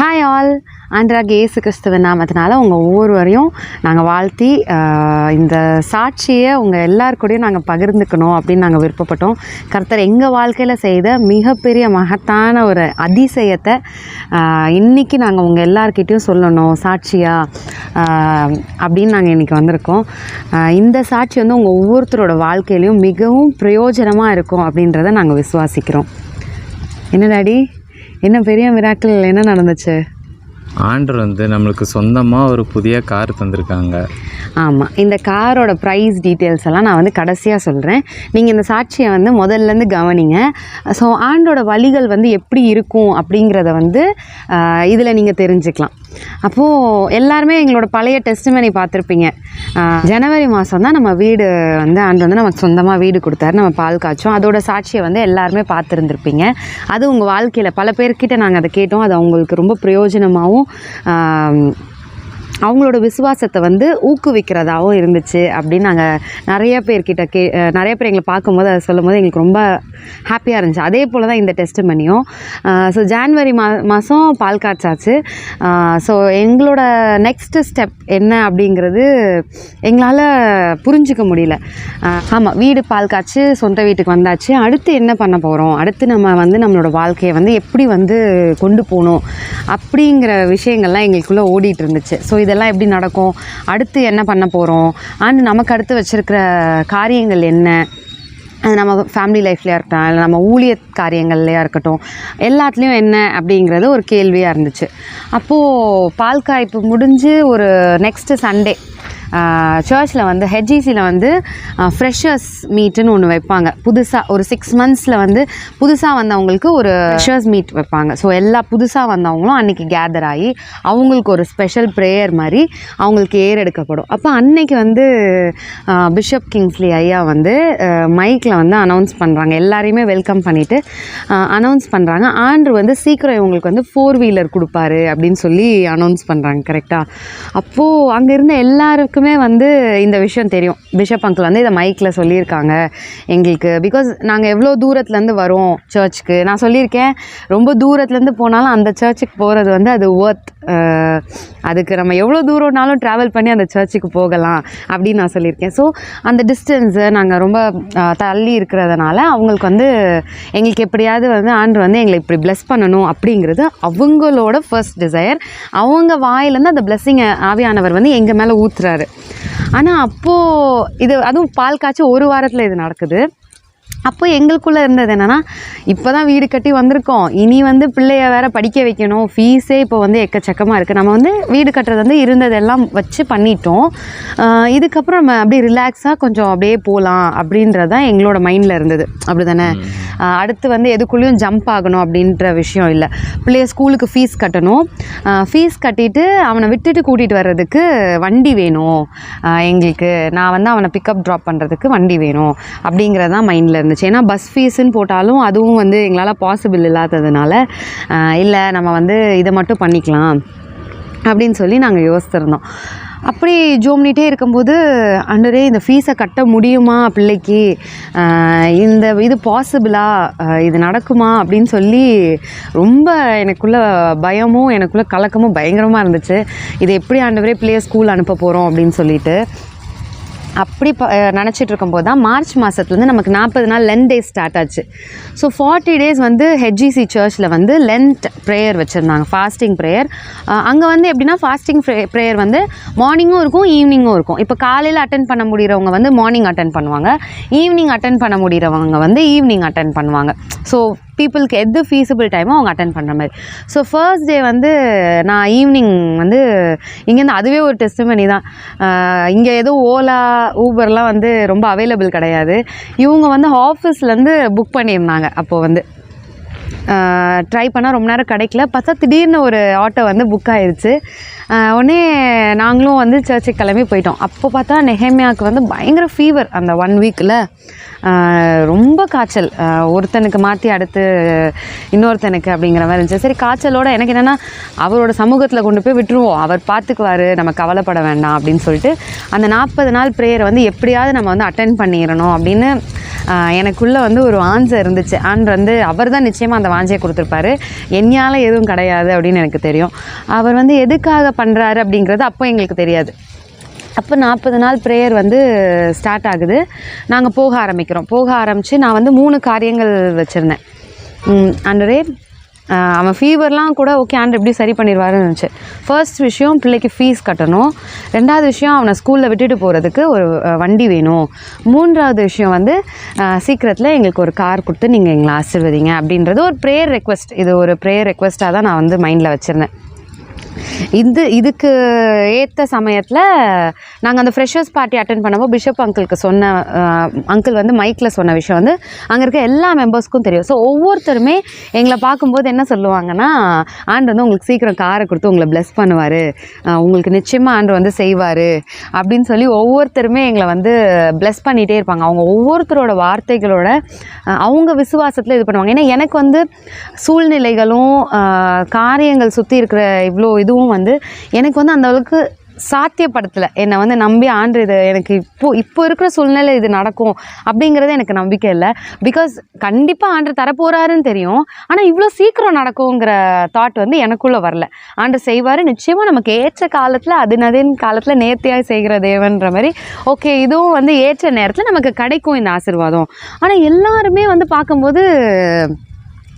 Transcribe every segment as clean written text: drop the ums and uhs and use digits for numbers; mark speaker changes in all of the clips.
Speaker 1: Hi all, ஆண்டவராகிய இயேசு கிறிஸ்துவின் நாமத்தினால உங்கள் ஒவ்வொருவரையும் நாங்கள் வாழ்த்தி இந்த சாட்சியை உங்கள் எல்லாருக்கூடையும் நாங்கள் பகிர்ந்துக்கணும் அப்படின்னு நாங்கள் விருப்பப்பட்டோம். கர்த்தர் எங்கள் வாழ்க்கையில் செய்த மிகப்பெரிய மகத்தான ஒரு அதிசயத்தை இன்றைக்கி நாங்கள் உங்கள் எல்லாருக்கிட்டையும் சொல்லணும் சாட்சியாக அப்படின்னு நாங்கள் இன்றைக்கி வந்திருக்கோம். இந்த சாட்சி வந்து உங்கள் ஒவ்வொருத்தரோட வாழ்க்கையிலையும் மிகவும் பிரயோஜனமாக இருக்கும் அப்படின்றத நாங்கள் விசுவாசிக்கிறோம். என்ன டாடி, என்ன பெரிய மிராக்கிள் என்ன நடந்துச்சு?
Speaker 2: ஆண்டவர் வந்து நம்மளுக்கு சொந்தமாக ஒரு புதிய கார் தந்திருக்காங்க.
Speaker 1: ஆமாம், இந்த காரோட ப்ரைஸ் டீட்டெயில்ஸ் எல்லாம் நான் வந்து கடைசியாக சொல்கிறேன். நீங்கள் இந்த சாட்சியை வந்து முதல்லேருந்து கவனிங்க. ஸோ ஆண்டோட வழிகள் வந்து எப்படி இருக்கும் அப்படிங்கிறத வந்து இதில் நீங்கள் தெரிஞ்சுக்கலாம். அப்போது எல்லாருமே எங்களோட பழைய டெஸ்டிமனி பார்த்துருப்பீங்க. ஜனவரி மாதம் தான் நம்ம வீடு வந்து ஆண்டு வந்து நமக்கு சொந்தமாக வீடு கொடுத்தாரு, நம்ம பால் காய்ச்சோம். அதோட சாட்சியை வந்து எல்லாருமே பார்த்துருந்துருப்பீங்க. அது உங்கள் வாழ்க்கையில் பல பேர்கிட்ட நாங்கள் அதை கேட்டோம். அது அவங்களுக்கு ரொம்ப பிரயோஜனமாகவும் அவங்களோட விசுவாசத்தை வந்து ஊக்குவிக்கிறதாகவும் இருந்துச்சு அப்படின்னு நாங்கள் நிறைய பேர் எங்களை பார்க்கும்போது அதை சொல்லும் போது எங்களுக்கு ரொம்ப ஹாப்பியாக இருந்துச்சு. அதே போல் தான் இந்த டெஸ்டிமனியும். ஸோ ஜான்வரி மாதம் பால் காய்ச்சாச்சு. ஸோ எங்களோட நெக்ஸ்ட் ஸ்டெப் என்ன அப்படிங்கிறது எங்களால் புரிஞ்சிக்க முடியல. ஆமாம், வீடு பால் காய்ச்சி சொந்த வீட்டுக்கு வந்தாச்சு. அடுத்து என்ன பண்ண போகிறோம், அடுத்து நம்ம வந்து நம்மளோட வாழ்க்கையை வந்து எப்படி வந்து கொண்டு போகணும் அப்படிங்கிற விஷயங்கள்லாம் எங்களுக்குள்ளே ஓடிட்டு இருந்துச்சு. ஸோ இதெல்லாம் எப்படி நடக்கும், அடுத்து என்ன பண்ண போகிறோம், அண்ட் நமக்கு அடுத்து வச்சுருக்கிற காரியங்கள் என்ன, அது நம்ம ஃபேமிலி லைஃப்லையாக இருக்கட்டும், இல்லை நம்ம ஊழிய காரியங்கள்லையாக இருக்கட்டும், எல்லாத்துலேயும் என்ன அப்படிங்கிறது ஒரு கேள்வியாக இருந்துச்சு. அப்போது பால் காய்ப்பு முடிஞ்சு ஒரு நெக்ஸ்ட்டு சண்டே சர்ச்சில் வந்து ஹெச்இசியில் வந்து ஃப்ரெஷர்ஸ் மீட்டுன்னு ஒன்று வைப்பாங்க. புதுசாக ஒரு 6 monthsல வந்து புதுசாக வந்தவங்களுக்கு ஒரு ஃப்ரெஷர்ஸ் மீட் வைப்பாங்க. ஸோ எல்லா புதுசாக வந்தவங்களும் அன்றைக்கி கேதர் ஆகி அவங்களுக்கு ஒரு ஸ்பெஷல் ப்ரேயர் மாதிரி அவங்களுக்கு ஏறெடுக்கப்படும். அப்போ அன்னைக்கு வந்து பிஷப் கிங்ஸ்லி ஐயா வந்து மைக்கில் வந்து அனௌன்ஸ் பண்ணுறாங்க. எல்லாரையுமே வெல்கம் பண்ணிவிட்டு அனௌன்ஸ் பண்ணுறாங்க. ஆண்ட்ரு வந்து சீக்கிரம் இவங்களுக்கு வந்து 4-wheeler கொடுப்பாரு அப்படின்னு சொல்லி அனௌன்ஸ் பண்ணுறாங்க. கரெக்டாக? அப்போது அங்கே இருந்த எல்லாருக்கும் வந்து இந்த விஷயம் தெரியும். பிஷப் அங்கிள் வந்து இதை மைக்கில் சொல்லியிருக்காங்க எங்களுக்கு. பிகாஸ் நாங்கள் எவ்வளோ தூரத்துலேருந்து வரோம் சர்ச்சுக்கு. நான் சொல்லியிருக்கேன், ரொம்ப தூரத்துலேருந்து போனாலும் அந்த சர்ச்சுக்கு போகிறது வந்து அது ஒர்த், அதுக்கு நம்ம எவ்வளோ தூரம்னாலும் ட்ராவல் பண்ணி அந்த சர்ச்சுக்கு போகலாம் அப்படின்னு நான் சொல்லியிருக்கேன். ஸோ அந்த டிஸ்டன்ஸு நாங்கள் ரொம்ப தள்ளி இருக்கிறதுனால அவங்களுக்கு வந்து எங்களுக்கு எப்படியாவது வந்து ஆண்டு வந்து எங்களை இப்படி பிளஸ் பண்ணணும் அப்படிங்கிறது அவங்களோட ஃபர்ஸ்ட் டிசையர். அவங்க வாயிலேருந்து அந்த பிளஸ்ஸிங்கை ஆவியானவர் வந்து எங்கள் மேலே ஊற்றுறாரு. ஆனால் அப்போது அதுவும் பால் காய்ச்சி 1 வாரத்தில் இது நடக்குது. அப்போ எங்களுக்குள்ளே இருந்தது என்னென்னா, இப்போ தான் வீடு கட்டி வந்திருக்கோம், இனி வந்து பிள்ளைய வேறு படிக்க வைக்கணும், ஃபீஸே இப்போ வந்து எக்கச்சக்கமாக இருக்குது. நம்ம வந்து வீடு கட்டுறது வந்து இருந்ததெல்லாம் வச்சு பண்ணிட்டோம். இதுக்கப்புறம் நம்ம அப்படியே ரிலாக்ஸாக கொஞ்சம் அப்படியே போகலாம் அப்படின்றது தான் எங்களோட மைண்டில் இருந்தது. அப்படி தானே? அடுத்து வந்து எதுக்குள்ளேயும் ஜம்ப் ஆகணும் அப்படின்ற விஷயம் இல்லை. பிள்ளைய ஸ்கூலுக்கு ஃபீஸ் கட்டணும், ஃபீஸ் கட்டிட்டு அவனை விட்டுட்டு கூட்டிகிட்டு வர்றதுக்கு வண்டி வேணும் எங்களுக்கு. நான் வந்து அவனை பிக்கப் ட்ராப் பண்ணுறதுக்கு வண்டி வேணும் அப்படிங்கிறது தான் மைண்டில் இருந்துச்சு. ஏன்னா பஸ் ஃபீஸுன்னு போட்டாலும் அதுவும் வந்து எங்களால் பாசிபிள் இல்லாததுனால இல்லை நம்ம வந்து இதை மட்டும் பண்ணிக்கலாம் அப்படின்னு சொல்லி நாங்கள் யோசிச்சிருந்தோம். அப்படி ஜோம்னிட்டே இருக்கும்போது, ஆண்டவரே இந்த ஃபீஸை கட்ட முடியுமா பிள்ளைக்கு, இது பாசிபிளா, இது நடக்குமா அப்படின்னு சொல்லி ரொம்ப எனக்குள்ளே பயமும் எனக்குள்ளே கலக்கமும் பயங்கரமாக இருந்துச்சு. இது எப்படி ஆண்டவரே பிள்ளைய ஸ்கூல் அனுப்ப போகிறோம் அப்படின்னு சொல்லிட்டு அப்படி நினச்சிட்டு இருக்கும்போது தான் மார்ச் மாதத்துலேருந்து நமக்கு 40 நாள் லென்ட் டேஸ் ஸ்டார்ட் ஆச்சு. ஸோ 40 days வந்து ஹெச்இசி சர்ச்சில் வந்து லென்ட் ப்ரேயர் வச்சுருந்தாங்க, ஃபாஸ்டிங் ப்ரேயர். அங்கே வந்து எப்படின்னா ஃபாஸ்டிங் ப்ரேயர் வந்து மார்னிங்கும் இருக்கும், ஈவினிங்கும் இருக்கும். இப்போ காலையில் அட்டன் பண்ண முடிகிறவங்க வந்து மார்னிங் அட்டன் பண்ணுவாங்க, ஈவினிங் அட்டன் பண்ண முடிகிறவங்க வந்து ஈவினிங் அட்டன் பண்ணுவாங்க. ஸோ பீப்புளுக்கு எது ஃபீஸிபிள் டைமோ அவங்க அட்டன் பண்ணுற மாதிரி. ஸோ ஃபர்ஸ்ட் டே வந்து நான் ஈவினிங் வந்து இங்கேருந்து, அதுவே ஒரு டெஸ்டிமனி தான். இங்கே எதுவும் ஓலா ஊபர்லாம் வந்து ரொம்ப அவைலபிள் கிடையாது. இவங்க வந்து ஆஃபீஸ்லேருந்து புக் பண்ணியிருந்தாங்க. அப்போது வந்து ட்ரை பண்ணால் ரொம்ப நேரம் கிடைக்கல. பார்த்தா திடீர்னு ஒரு ஆட்டோ வந்து புக் ஆகிடுச்சு. உடனே நாங்களும் வந்து சர்ச்சுக்கு கிளம்பி போயிட்டோம். அப்போ பார்த்தா நெஹேமியாவுக்கு வந்து பயங்கர ஃபீவர். அந்த 1 வீக்கில் ரொம்ப காய்ச்சல், ஒருத்தனுக்கு மாற்றி அடுத்து இன்னொருத்தனுக்கு அப்படிங்கிற மாதிரி இருந்துச்சு. சரி, காய்ச்சலோட எனக்கு என்னென்னா அவரோட சமூகத்தில் கொண்டு போய் விட்டுருவோம், அவர் பார்த்துக்குவார், நம்ம கவலைப்பட வேண்டாம் அப்படின்னு சொல்லிட்டு அந்த 40 நாள் ப்ரேயரை வந்து எப்படியாவது நம்ம வந்து அட்டென்ட் பண்ணிடணும் அப்படின்னு எனக்குள்ளே வந்து ஒரு வாஞ்சை இருந்துச்சு. வந்து அவர் தான் நிச்சயமாக அந்த வாஞ்சையை கொடுத்துருப்பாரு. என்னால் எதுவும் கிடையாது அப்படின்னு எனக்கு தெரியும். அவர் வந்து எதுக்காக பண்ணுறாரு அப்படிங்கிறது அப்போ எங்களுக்கு தெரியாது. அப்போ 40 நாள் ப்ரேயர் வந்து ஸ்டார்ட் ஆகுது. நாங்கள் போக ஆரம்பித்து நான் வந்து 3 காரியங்கள் வச்சுருந்தேன். ஆண்டவரே, அவன் ஃபீவர்லாம் கூட ஓகே ஆண்டவர் எப்படி சரி பண்ணிடுவாருன்னு இருந்துச்சு. ஃபர்ஸ்ட் விஷயம் பிள்ளைக்கு ஃபீஸ் கட்டணும். 2வது விஷயம் அவனை ஸ்கூலில் விட்டுட்டு போகிறதுக்கு ஒரு வண்டி வேணும். 3வது விஷயம் வந்து சீக்கிரத்தில் எங்களுக்கு ஒரு கார் கொடுத்து நீங்கள் எங்களை ஆசீர்வதிங்க அப்படின்றது ஒரு ப்ரேயர் ரெக்வெஸ்ட். இது ஒரு ப்ரேயர் ரெக்வெஸ்ட்டாக தான் நான் வந்து மைண்டில் வச்சுருந்தேன். இதுக்கு ஏற்ற சமயத்தில் நாங்கள் அந்த ஃப்ரெஷர்ஸ் பார்ட்டி அட்டென்ட் பண்ணும்போது பிஷப் அங்கிளுக்கு சொன்ன அங்கிள் வந்து மைக்கில் சொன்ன விஷயம் வந்து அங்கே இருக்க எல்லா மெம்பர்ஸ்க்கும் தெரியும். ஸோ ஒவ்வொருத்தருமே எங்களை பார்க்கும்போது என்ன சொல்லுவாங்கன்னா, ஆண்டு வந்து உங்களுக்கு சீக்கிரம் காரை கொடுத்து உங்களை ப்ளெஸ் பண்ணுவார், உங்களுக்கு நிச்சயமாக ஆண்டு வந்து செய்வார் அப்படின்னு சொல்லி ஒவ்வொருத்தருமே எங்களை வந்து ப்ளெஸ் பண்ணிகிட்டே இருப்பாங்க. அவங்க ஒவ்வொருத்தரோட வார்த்தைகளோட அவங்க விசுவாசத்தில் இது பண்ணுவாங்க. ஏன்னா எனக்கு வந்து சூழ்நிலைகளும் காரியங்கள் சுற்றி இருக்கிற இவ்வளோ இதுவும் வந்து எனக்கு வந்து அந்த அளவுக்கு சாத்தியப்படுத்தலை. என்னை வந்து நம்பி ஆண்டு இது எனக்கு இப்போ இருக்கிற சூழ்நிலை இது நடக்கும் அப்படிங்கிறது எனக்கு நம்பிக்கை இல்லை. பிகாஸ் கண்டிப்பாக ஆண்டு தரப்போகிறாருன்னு தெரியும். ஆனால் இவ்வளோ சீக்கிரம் நடக்குங்கிற தாட் வந்து எனக்குள்ளே வரல. ஆண்டு செய்வார் நிச்சயமாக, நமக்கு ஏற்ற காலத்தில் அதின் காலத்தில் நேர்த்தியாக செய்கிற தேவன்ற மாதிரி ஓகே இதுவும் வந்து ஏற்ற நேரத்தில் நமக்கு கிடைக்கும் இந்த ஆசீர்வாதம். ஆனால் எல்லாருமே வந்து பார்க்கும்போது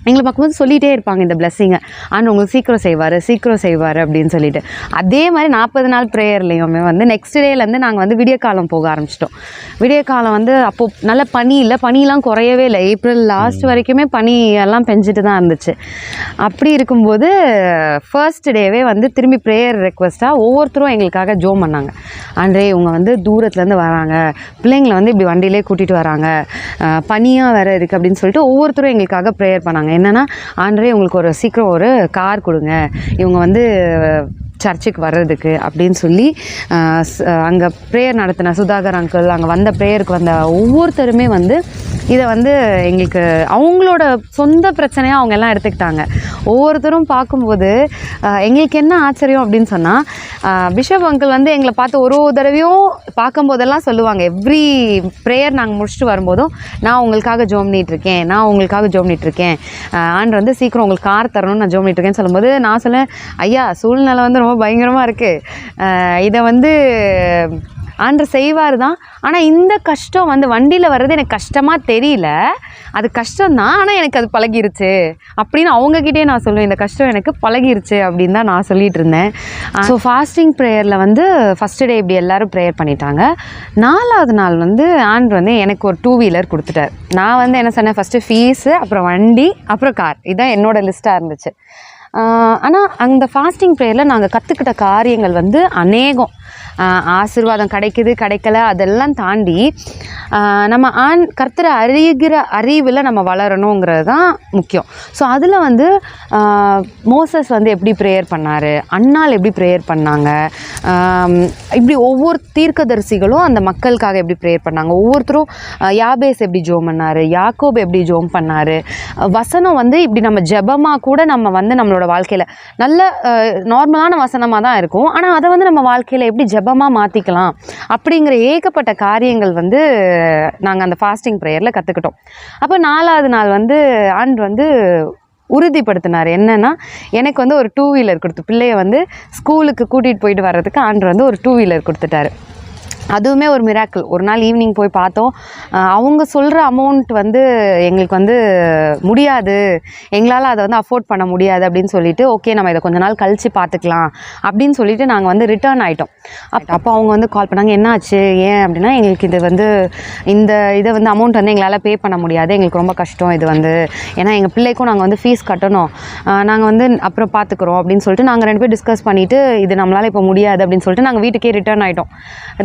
Speaker 1: எங்களை பார்க்கும்போது சொல்லிகிட்டே இருப்பாங்க இந்த பிளெஸ்ஸிங்கை, ஆண்டு உங்களுக்கு சீக்கிரம் செய்வார் அப்படின்னு சொல்லிட்டு. அதே மாதிரி 40 நாள் ப்ரேயர்லேயுமே வந்து நெக்ஸ்ட் டேலேருந்து நாங்கள் வந்து விடிய காலம் போக ஆரம்பிச்சிட்டோம். விடிய காலம் வந்து அப்போது நல்ல பனியெலாம் குறையவே இல்லை. ஏப்ரல் லாஸ்ட் வரைக்குமே பனி எல்லாம் பெஞ்சிட்டு தான் இருந்துச்சு. அப்படி இருக்கும்போது ஃபர்ஸ்ட் டேவே வந்து திரும்பி ப்ரேயர் ரெக்வெஸ்ட்டாக ஒவ்வொருத்தரும் எங்களுக்காக ஜோம் பண்ணாங்க. ஆண்டே இவங்க வந்து தூரத்துலேருந்து வராங்க, பிள்ளைங்களை வந்து இப்படி வண்டியிலே கூட்டிகிட்டு வராங்க, பனியாக வேறு இருக்குது அப்படின்னு சொல்லிட்டு ஒவ்வொருத்தரும் எங்களுக்காக ப்ரேயர் பண்ணாங்க. என்னன்னா, ஆண்டவரே உங்களுக்கு சீக்கிரம் ஒரு கார் கொடுங்க, இவங்க வந்து சர்ச்சுக்கு வர்றதுக்கு அப்படின்னு சொல்லி அங்கே ப்ரேயர் நடத்தின சுதாகர் அங்கிள், அங்கே வந்த ப்ரேயருக்கு வந்த ஒவ்வொருத்தருமே வந்து இதை வந்து எங்களுக்கு அவங்களோட சொந்த பிரச்சனையாக அவங்க எல்லாம் எடுத்துக்கிட்டாங்க. ஒவ்வொருத்தரும் பார்க்கும்போது எங்களுக்கு என்ன ஆச்சரியம் அப்படின்னு சொன்னால், பிஷப் அங்கிள் வந்து எங்களை பார்த்து ஒரு தடவையும் பார்க்கும்போதெல்லாம் சொல்லுவாங்க, எவ்ரி ப்ரேயர் நாங்கள் முடிச்சுட்டு வரும்போதும் நான் உங்களுக்காக ஜோம் பண்ணிகிட்ருக்கேன், ஆண்டு வந்து சீக்கிரம் உங்களுக்கு கார் தரணும்னு நான் ஜோம் பண்ணிகிட்ருக்கேன்னு சொல்லும்போது நான் சொல்லேன், ஐயா சூழ்நிலை வந்து ரொம்ப பயங்கரமாக இருக்குது, இதை வந்து ஆண்டு செய்வார் தான், ஆனால் இந்த கஷ்டம் வந்து வண்டியில் வர்றது எனக்கு கஷ்டமாக தெரியல, அது கஷ்டம்தான், ஆனால் எனக்கு அது பழகிருச்சு அப்படின்னு அவங்கக்கிட்டே நான் சொல்லுவேன், இந்த கஷ்டம் எனக்கு பழகிருச்சு அப்படின்னு தான் நான் சொல்லிகிட்டு இருந்தேன். ஸோ ஃபாஸ்டிங் ப்ரேயரில் வந்து ஃபஸ்ட்டு டே இப்படி எல்லோரும் ப்ரேயர் பண்ணிட்டாங்க. 4வது நாள் வந்து ஆண்டு வந்து எனக்கு ஒரு 2 வீலர் கொடுத்துட்டார். நான் வந்து என்ன சொன்னேன், ஃபஸ்ட்டு ஃபீஸு, அப்புறம் வண்டி, அப்புறம் கார், இதுதான் என்னோடய லிஸ்ட்டாக இருந்துச்சு. ஆனால் அந்த ஃபாஸ்டிங் ப்ரேயரில் நாங்கள் கற்றுக்கிட்ட காரியங்கள் வந்து அநேகம். ஆசீர்வாதம் கிடைக்கல அதெல்லாம் தாண்டி நம்ம கர்த்தரை அறிகிற அறிவில் நம்ம வளரணுங்கிறது தான் முக்கியம். ஸோ அதில் வந்து மோசஸ் வந்து எப்படி ப்ரேயர் பண்ணார், அன்னாள் எப்படி ப்ரேயர் பண்ணாங்க, இப்படி ஒவ்வொரு தீர்க்கதரிசிகளும் அந்த மக்களுக்காக எப்படி ப்ரேயர் பண்ணாங்க, ஒவ்வொருத்தரும் யாபேஸ் எப்படி ஜோம் பண்ணார், யாக்கோப் எப்படி ஜோம் பண்ணார், வசனம் வந்து இப்படி நம்ம ஜெபமாக கூட நம்ம வந்து நம்மளோட வாழ்க்கையில் நல்ல நார்மலான வசனமாக தான் இருக்கும், ஆனால் அதை வந்து நம்ம வாழ்க்கையில் எப்படி ஜெபமாக மாற்றிக்கலாம் அப்படிங்கிற ஏகப்பட்ட காரியங்கள் வந்து நாங்கள் அந்த ஃபாஸ்டிங் ப்ரேயரில் கற்றுக்கிட்டோம். அப்போ 4வது நாள் வந்து ஆண்டு வந்து உறுதிப்படுத்தினார். என்னென்னா, எனக்கு வந்து ஒரு 2 வீலர் கொடுத்து பிள்ளைய வந்து ஸ்கூலுக்கு கூட்டிகிட்டு போயிட்டு வர்றதுக்கு ஆண்டு வந்து ஒரு 2 வீலர் கொடுத்துட்டாரு. அதுவுமே ஒரு மிராக்கிள். ஒரு நாள் ஈவினிங் போய் பார்த்தோம், அவங்க சொல்கிற அமௌண்ட் வந்து எங்களுக்கு வந்து முடியாது, எங்களால் அதை வந்து அஃபோர்ட் பண்ண முடியாது அப்படின்னு சொல்லிட்டு, ஓகே நம்ம இதை கொஞ்ச நாள் கழித்து பார்த்துக்கலாம் அப்படின்னு சொல்லிட்டு நாங்கள் வந்து ரிட்டர்ன் ஆகிட்டோம். அப்போ அவங்க வந்து கால் பண்ணாங்க, என்னாச்சு ஏன் அப்படின்னா, எங்களுக்கு இது வந்து இதை வந்து அமௌண்ட் வந்து எங்களால் பே பண்ண முடியாது, எங்களுக்கு ரொம்ப கஷ்டம் இது வந்து, ஏன்னா எங்கள் பிள்ளைக்கும் நாங்கள் வந்து ஃபீஸ் கட்டணும், நாங்கள் வந்து அப்புறம் பார்த்துக்குறோம் அப்படின்னு சொல்லிட்டு நாங்கள் 2 பேர் டிஸ்கஸ் பண்ணிவிட்டு, இது நம்மளால் இப்போ முடியாது அப்படின்னு சொல்லிட்டு நாங்கள் வீட்டுக்கே ரிட்டர்ன் ஆகிட்டோம்.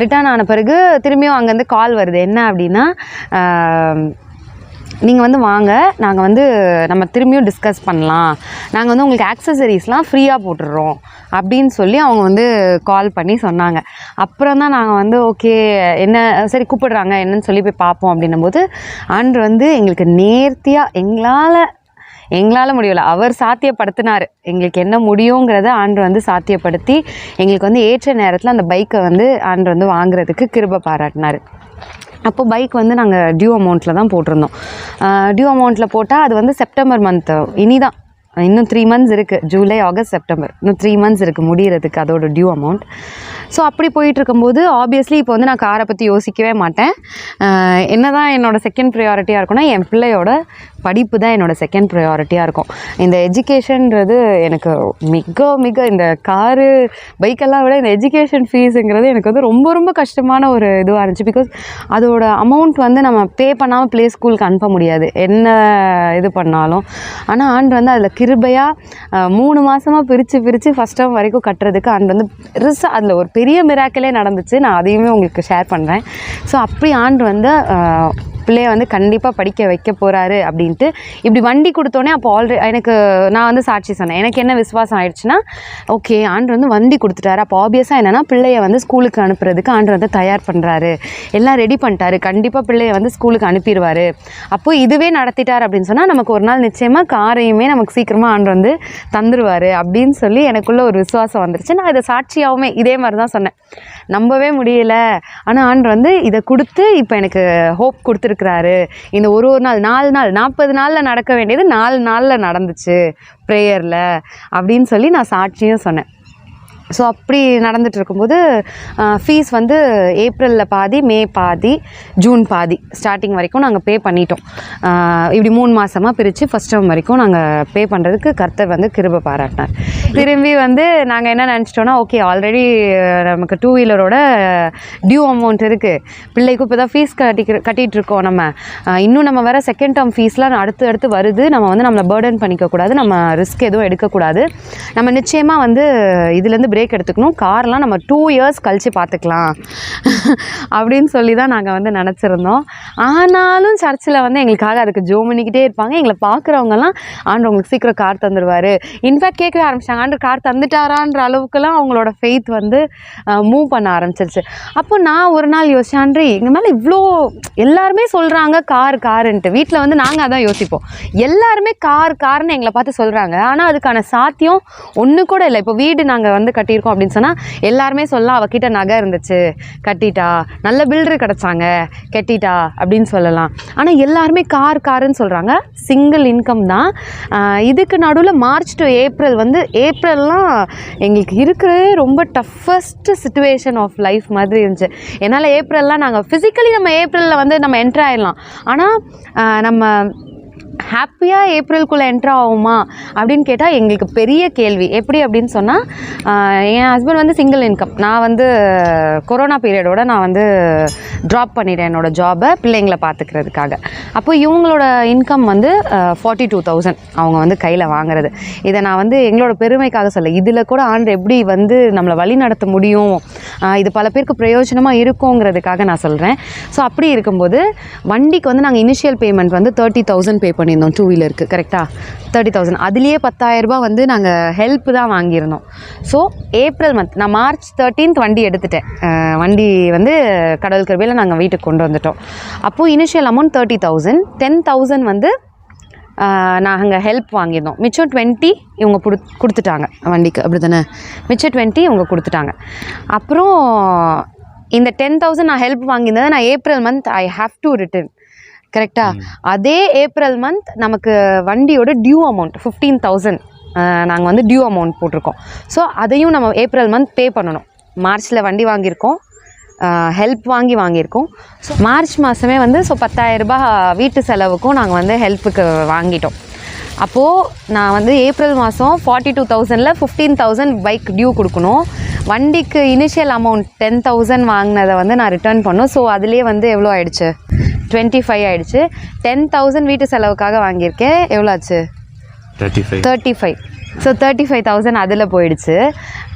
Speaker 1: ரிட்டர்ன் ஆன பிறகு திரும்பியும் அங்கேருந்து கால் வருது. என்ன அப்படின்னா, நீங்கள் வந்து வாங்க, நாங்கள் வந்து நம்ம திரும்பியும் டிஸ்கஸ் பண்ணலாம், நாங்கள் வந்து உங்களுக்கு ஆக்சசரிஸ்லாம் ஃப்ரீயாக போட்டுடுறோம் அப்படின்னு சொல்லி அவங்க வந்து கால் பண்ணி சொன்னாங்க. அப்புறம் தான் நாங்கள் வந்து ஓகே என்ன சரி கூப்பிடுறாங்க என்னன்னு சொல்லி போய் பார்ப்போம் அப்படின்னும்போது, ஆண்டு வந்து எங்களுக்கு நேர்த்தியாக எங்களால் முடியலை, அவர் சாத்தியப்படுத்தினார். எங்களுக்கு என்ன முடியுங்கிறத ஆண்டு வந்து சாத்தியப்படுத்தி எங்களுக்கு வந்து ஏற்ற நேரத்தில் அந்த பைக்கை வந்து ஆண்டு வந்து வாங்குறதுக்கு கிருபை பாராட்டினார். அப்போ பைக் வந்து நாங்கள் டியூ அமௌண்ட்டில் தான் போட்டிருந்தோம். டியூ அமௌண்ட்டில் போட்டால் அது வந்து செப்டம்பர் மந்த்து இனிதான், இன்னும் 3 months இருக்குது. ஜூலை, ஆகஸ்ட், செப்டம்பர், இன்னும் 3 months இருக்குது முடிகிறதுக்கு அதோட டியூ அமௌண்ட். ஸோ அப்படி போயிட்டுருக்கும்போது ஆப்வியஸ்லி இப்போ வந்து நான் காரை பற்றி யோசிக்கவே மாட்டேன். என்ன தான் என்னோடய செகண்ட் ப்ரையாரிட்டியாக இருக்கும்னா என் பிள்ளையோட படிப்பு தான் என்னோடய செகண்ட் ப்ரையாரிட்டியாக இருக்கும். இந்த எஜுகேஷன்றது எனக்கு மிக மிக இந்த காரு பைக்கெல்லாம் விட இந்த எஜுகேஷன் ஃபீஸுங்கிறது எனக்கு வந்து ரொம்ப ரொம்ப கஷ்டமான ஒரு இதுவாக இருந்துச்சு. பிகாஸ் அதோட அமௌண்ட் வந்து நம்ம பே பண்ணாமல் ப்ளே ஸ்கூலுக்கு அனுப்ப முடியாது என்ன இது பண்ணாலும். ஆனால் ஆண்டு வந்து அதில் கிருபையாக 3 மாதமாக பிரித்து ஃபஸ்ட் டேர்ம் வரைக்கும் கட்டுறதுக்கு ஆண்டு வந்து பெருசாக அதில் ஒரு பெரிய மிராக்கிளே நடந்துச்சு. நான் அதையுமே உங்களுக்கு ஷேர் பண்ணுறேன். ஸோ அப்படி ஆண்டு வந்து பிள்ளைய வந்து கண்டிப்பாக படிக்க வைக்க போகிறாரு அப்படின்ட்டு இப்படி வண்டி கொடுத்தோன்னே அப்போ எனக்கு நான் வந்து சாட்சி சொன்னேன். எனக்கு என்ன விசுவாசம் ஆயிடுச்சுன்னா, ஓகே ஆண்டு வந்து வண்டி கொடுத்துட்டாரு, அப்போ ஆப்வியஸாக என்னென்னா பிள்ளைய வந்து ஸ்கூலுக்கு அனுப்புறதுக்கு ஆண்டு வந்து தயார் பண்ணுறாரு, எல்லாம் ரெடி பண்ணிட்டாரு, கண்டிப்பாக பிள்ளைய வந்து ஸ்கூலுக்கு அனுப்பிடுவார். அப்போ இதுவே நடத்திட்டார் அப்படின்னு சொன்னால் நமக்கு ஒரு நாள் நிச்சயமாக காரையுமே நமக்கு சீக்கிரமாக ஆண்டு வந்து தந்துடுவார் அப்படின்னு சொல்லி எனக்குள்ளே ஒரு விசுவாசம் வந்துருச்சு. நான் இதை சாட்சியாகவுமே இதே மாதிரி தான் சொன்னேன். நம்பவே முடியல, ஆனால் ஆண்டு வந்து இதை கொடுத்து இப்போ எனக்கு ஹோப் கொடுத்துருக்குறாரு. இந்த ஒரு நாள் 4 நாள் 40 நாளில் நடக்க வேண்டியது 4 நாளில் நடந்துச்சு ப்ரேயரில் அப்படின்னு சொல்லி நான் சாட்சியும் சொன்னேன். ஸோ அப்படி நடந்துட்டு இருக்கும்போது ஃபீஸ் வந்து ஏப்ரலில் பாதி, மே பாதி, ஜூன் பாதி ஸ்டார்டிங் வரைக்கும் நாங்கள் பே பண்ணிட்டோம். இப்படி 3 மாதமாக பிரித்து ஃபஸ்ட் டேர்ம் வரைக்கும் நாங்கள் பே பண்ணுறதுக்கு கர்த்தர் வந்து கிருபை பாராட்டினார். திரும்பி வந்து நாங்கள் என்ன நினச்சிட்டோன்னா, ஓகே ஆல்ரெடி நமக்கு 2 வீலரோட டியூ அமௌண்ட் இருக்குது, பிள்ளைக்கும் இப்போ தான் ஃபீஸ் கட்டிகிட்ருக்கோம், நம்ம இன்னும் நம்ம வேறு செகண்ட் டேர்ம் ஃபீஸ்லாம் அடுத்து வருது, நம்ம வந்து நம்மளை பேர்டன் பண்ணிக்கக்கூடாது, நம்ம ரிஸ்க் எதுவும் எடுக்கக்கூடாது, நம்ம நிச்சயமாக வந்து இதுலேருந்து பிரேக் எடுத்துக்கணும், கார்லாம் நம்ம 2 years கழித்து பார்த்துக்கலாம் அப்படின்னு சொல்லி தான் நாங்கள் வந்து நினச்சிருந்தோம். ஆனாலும் சர்ச்சில் வந்து எங்களுக்காக அதுக்கு ஜோம் பண்ணிக்கிட்டே இருப்பாங்க. எங்களை பார்க்குறவங்கலாம் ஆண்டு உங்களுக்கு சீக்கிரம் கார் தந்துடுவார், இன்ஃபேக்ட் கேட்கவே ஆரம்பிச்சிட்டாங்க, ஆண்டு கார் தந்துட்டாரான்ற அளவுக்குலாம் அவங்களோட ஃபெய்த் வந்து மூவ் பண்ண ஆரம்பிச்சிருச்சு. அப்போ நான் ஒரு நாள் யோசிச்சேன், ஆண்டு எங்கள் மேலே இவ்வளோ எல்லாருமே சொல்கிறாங்க காருன்ட்டு, வீட்டில் வந்து நாங்கள் அதான் யோசிப்போம், எல்லாருமே கார்னு எங்களை பார்த்து சொல்கிறாங்க, ஆனால் அதுக்கான சாத்தியம் ஒன்று கூட இல்லை. இப்போ வீடு நாங்கள் வந்து கட்டியிருக்கோம் அப்படின்னு சொன்னால் எல்லாருமே சொல்லலாம், அவகிட்ட நகை இருந்துச்சு கட்டிட்டா, நல்ல பில்டர் கிடச்சாங்க கட்டிட்டா அப்படின்னு சொல்லலாம். ஆனால் எல்லாருமே காருன்னு சொல்கிறாங்க, சிங்கிள் இன்கம் தான். இதுக்கு நடுவில் மார்ச் டு ஏப்ரல் வந்து ஏப்ரல்லாம் எங்களுக்கு இருக்கிறதே ரொம்ப டஃபஸ்ட்டு சிச்சுவேஷன் ஆஃப் லைஃப் மாதிரி இருந்துச்சு. என்னால் ஏப்ரல்லாம் நாங்கள் ஃபிசிக்கலி நம்ம ஏப்ரலில் வந்து நம்ம என்ட்ரு ஆகிடலாம், ஆனால் நம்ம ஹாப்பியாக ஏப்ரலுக்குள்ளே என்ட்ரு ஆகுமா அப்படின்னு கேட்டால் எங்களுக்கு பெரிய கேள்வி. எப்படி அப்படின்னு சொன்னால், என் ஹஸ்பண்ட் வந்து சிங்கிள் இன்கம், நான் வந்து கொரோனா பீரியடோட நான் வந்து ட்ராப் பண்ணிட்டேன் என்னோடய ஜாபை பிள்ளைங்களை பார்த்துக்கிறதுக்காக. அப்போ இவங்களோட இன்கம் வந்து 42,000 அவங்க வந்து கையில் வாங்குறது. இதை நான் வந்து எங்களோட பெருமைக்காக சொல்ல, இதில் கூட ஆண்டு எப்படி வந்து நம்மளை வழி நடத்த முடியும், இது பல பேருக்கு பிரயோஜனமாக இருக்குங்கிறதுக்காக நான் சொல்கிறேன். ஸோ அப்படி இருக்கும்போது வண்டிக்கு வந்து நாங்கள் இனிஷியல் பேமெண்ட் வந்து 30,000 பே பண்ணியிருந்தோம் 2 வீலருக்கு, கரெக்டாக 30,000. அதுலேயே 10,000 ரூபாய் வந்து நாங்கள் ஹெல்ப் தான் வாங்கியிருந்தோம். ஸோ ஏப்ரல் மந்த் நான் மார்ச் 13th வண்டி எடுத்துட்டேன். வண்டி வந்து கடவுள் கிருபையில் நாங்கள் வீட்டுக்கு கொண்டு வந்துட்டோம். அப்போது இனிஷியல் அமௌண்ட் 30,000, 10,000 வந்து நாங்கள் ஹெல்ப் வாங்கியிருந்தோம், மிச்சம் 20 இவங்க கொடுத்துட்டாங்க வண்டிக்கு, அப்படி தானே, மிச்சம் 20 இவங்க கொடுத்துட்டாங்க. அப்புறம் இந்த 10,000 நான் ஹெல்ப் வாங்கியிருந்ததை நான் April month I have to return, கரெக்டாக. அதே ஏப்ரல் மந்த் நமக்கு வண்டியோட டியூ அமௌண்ட் 15,000 நாங்கள் வந்து டியூ அமௌண்ட் போட்டிருக்கோம். ஸோ அதையும் நம்ம ஏப்ரல் மந்த் பே பண்ணணும். மார்ச்சில் வண்டி வாங்கியிருக்கோம், ஹெல்ப் வாங்கியிருக்கோம். ஸோ மார்ச் மாதமே வந்து 10,000 ரூபாய் வீட்டு செலவுக்கும் நாங்கள் வந்து ஹெல்ப்புக்கு வாங்கிட்டோம். அப்போது நான் வந்து ஏப்ரல் மாதம் 42,000ல் 15,000 பைக் டியூ கொடுக்கணும், வண்டிக்கு இனிஷியல் அமௌண்ட் 10,000 வாங்கினதை வந்து நான் ரிட்டர்ன் பண்ணோம். ஸோ அதுலேயே வந்து எவ்வளோ ஆயிடுச்சு, 25 ஆகிடுச்சு. 10,000 வீட்டு செலவுக்காக வாங்கியிருக்கேன், எவ்வளோ ஆச்சு, 35. ஸோ 35,000 அதில் போயிடுச்சு.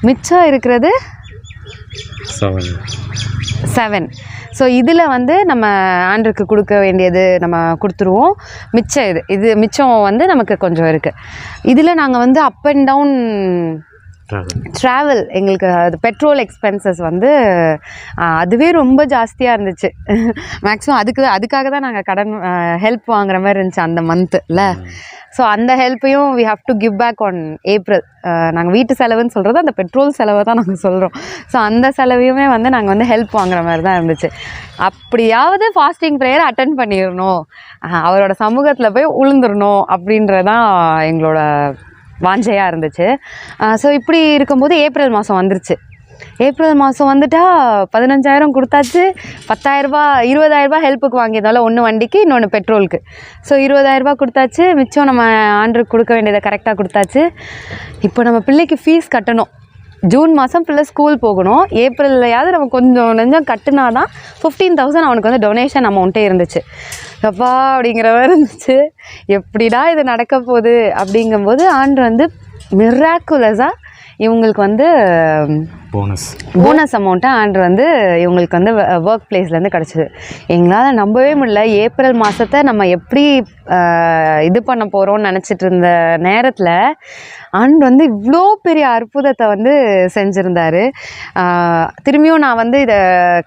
Speaker 1: மிச்சம் இருக்கிறது 7. ஸோ இதில் வந்து நம்ம ஆண்டருக்கு கொடுக்க வேண்டியது நம்ம கொடுத்துருவோம். மிச்சம் இது மிச்சம் வந்து நமக்கு கொஞ்சம் இருக்குது. இதில் நாங்கள் வந்து அப் அண்ட் டவுன் ட்ராவல் எங்களுக்கு அது பெட்ரோல் எக்ஸ்பென்சஸ் வந்து அதுவே ரொம்ப ஜாஸ்தியாக இருந்துச்சு. மேக்ஸிமம் அதுக்காக தான் நாங்கள் கடன் ஹெல்ப் வாங்குற மாதிரி இருந்துச்சு அந்த மந்த்தில். ஸோ அந்த ஹெல்ப்பையும் we have to give back on April. நாங்கள் வீட்டு செலவுன்னு சொல்கிறது அந்த பெட்ரோல் செலவை தான் நாங்கள் சொல்கிறோம். ஸோ அந்த செலவையுமே வந்து நாங்கள் வந்து ஹெல்ப் வாங்குற மாதிரி தான் இருந்துச்சு. அப்படியாவது ஃபாஸ்டிங் ப்ரேயர் அட்டன் பண்ணிடணும், அவரோட சமூகத்தில் போய் உளுந்துடணும் அப்படின்றதான் எங்களோட வாஞ்சையாக இருந்துச்சு. ஸோ இப்படி இருக்கும்போது ஏப்ரல் மாதம் வந்துருச்சு. ஏப்ரல் மாதம் வந்துட்டால் 15,000 கொடுத்தாச்சு. 10,000 20,000 ஹெல்ப்புக்கு வாங்கியதால, ஒன்று வண்டிக்கு இன்னொன்று பெட்ரோலுக்கு. ஸோ 20,000 கொடுத்தாச்சு. மிச்சம் நம்ம ஆண்டருக்கு கொடுக்க வேண்டியதை கரெக்டாக கொடுத்தாச்சு. இப்போ நம்ம பிள்ளைக்கு ஃபீஸ் கட்டணும். ஜூன் மாதம் பிள்ளை ஸ்கூல் போகணும். ஏப்ரல்லையாவது நம்ம கொஞ்சம் கட்டினா தான் 15,000 அவனுக்கு வந்து டொனேஷன் அமௌண்ட்டே இருந்துச்சு. அப்பா அப்படிங்கிற மாதிரி இருந்துச்சு. எப்படிடா இது நடக்க போகுது அப்படிங்கும்போது ஆண்டு வந்து மிராக்குலஸாக இவங்களுக்கு வந்து போனஸ் அமௌண்ட்டை ஆண்டு வந்து இவங்களுக்கு வந்து ஒர்க் பிளேஸ்லேருந்து கிடச்சிது. எங்களால் நம்பவே முடியல. ஏப்ரல் மாதத்தை நம்ம எப்படி இது பண்ண போகிறோம்னு நினச்சிட்டு இருந்த நேரத்தில் ஆண்டு வந்து இவ்வளோ பெரிய அற்புதத்தை வந்து செஞ்சுருந்தார். திரும்பியும் நான் வந்து இதை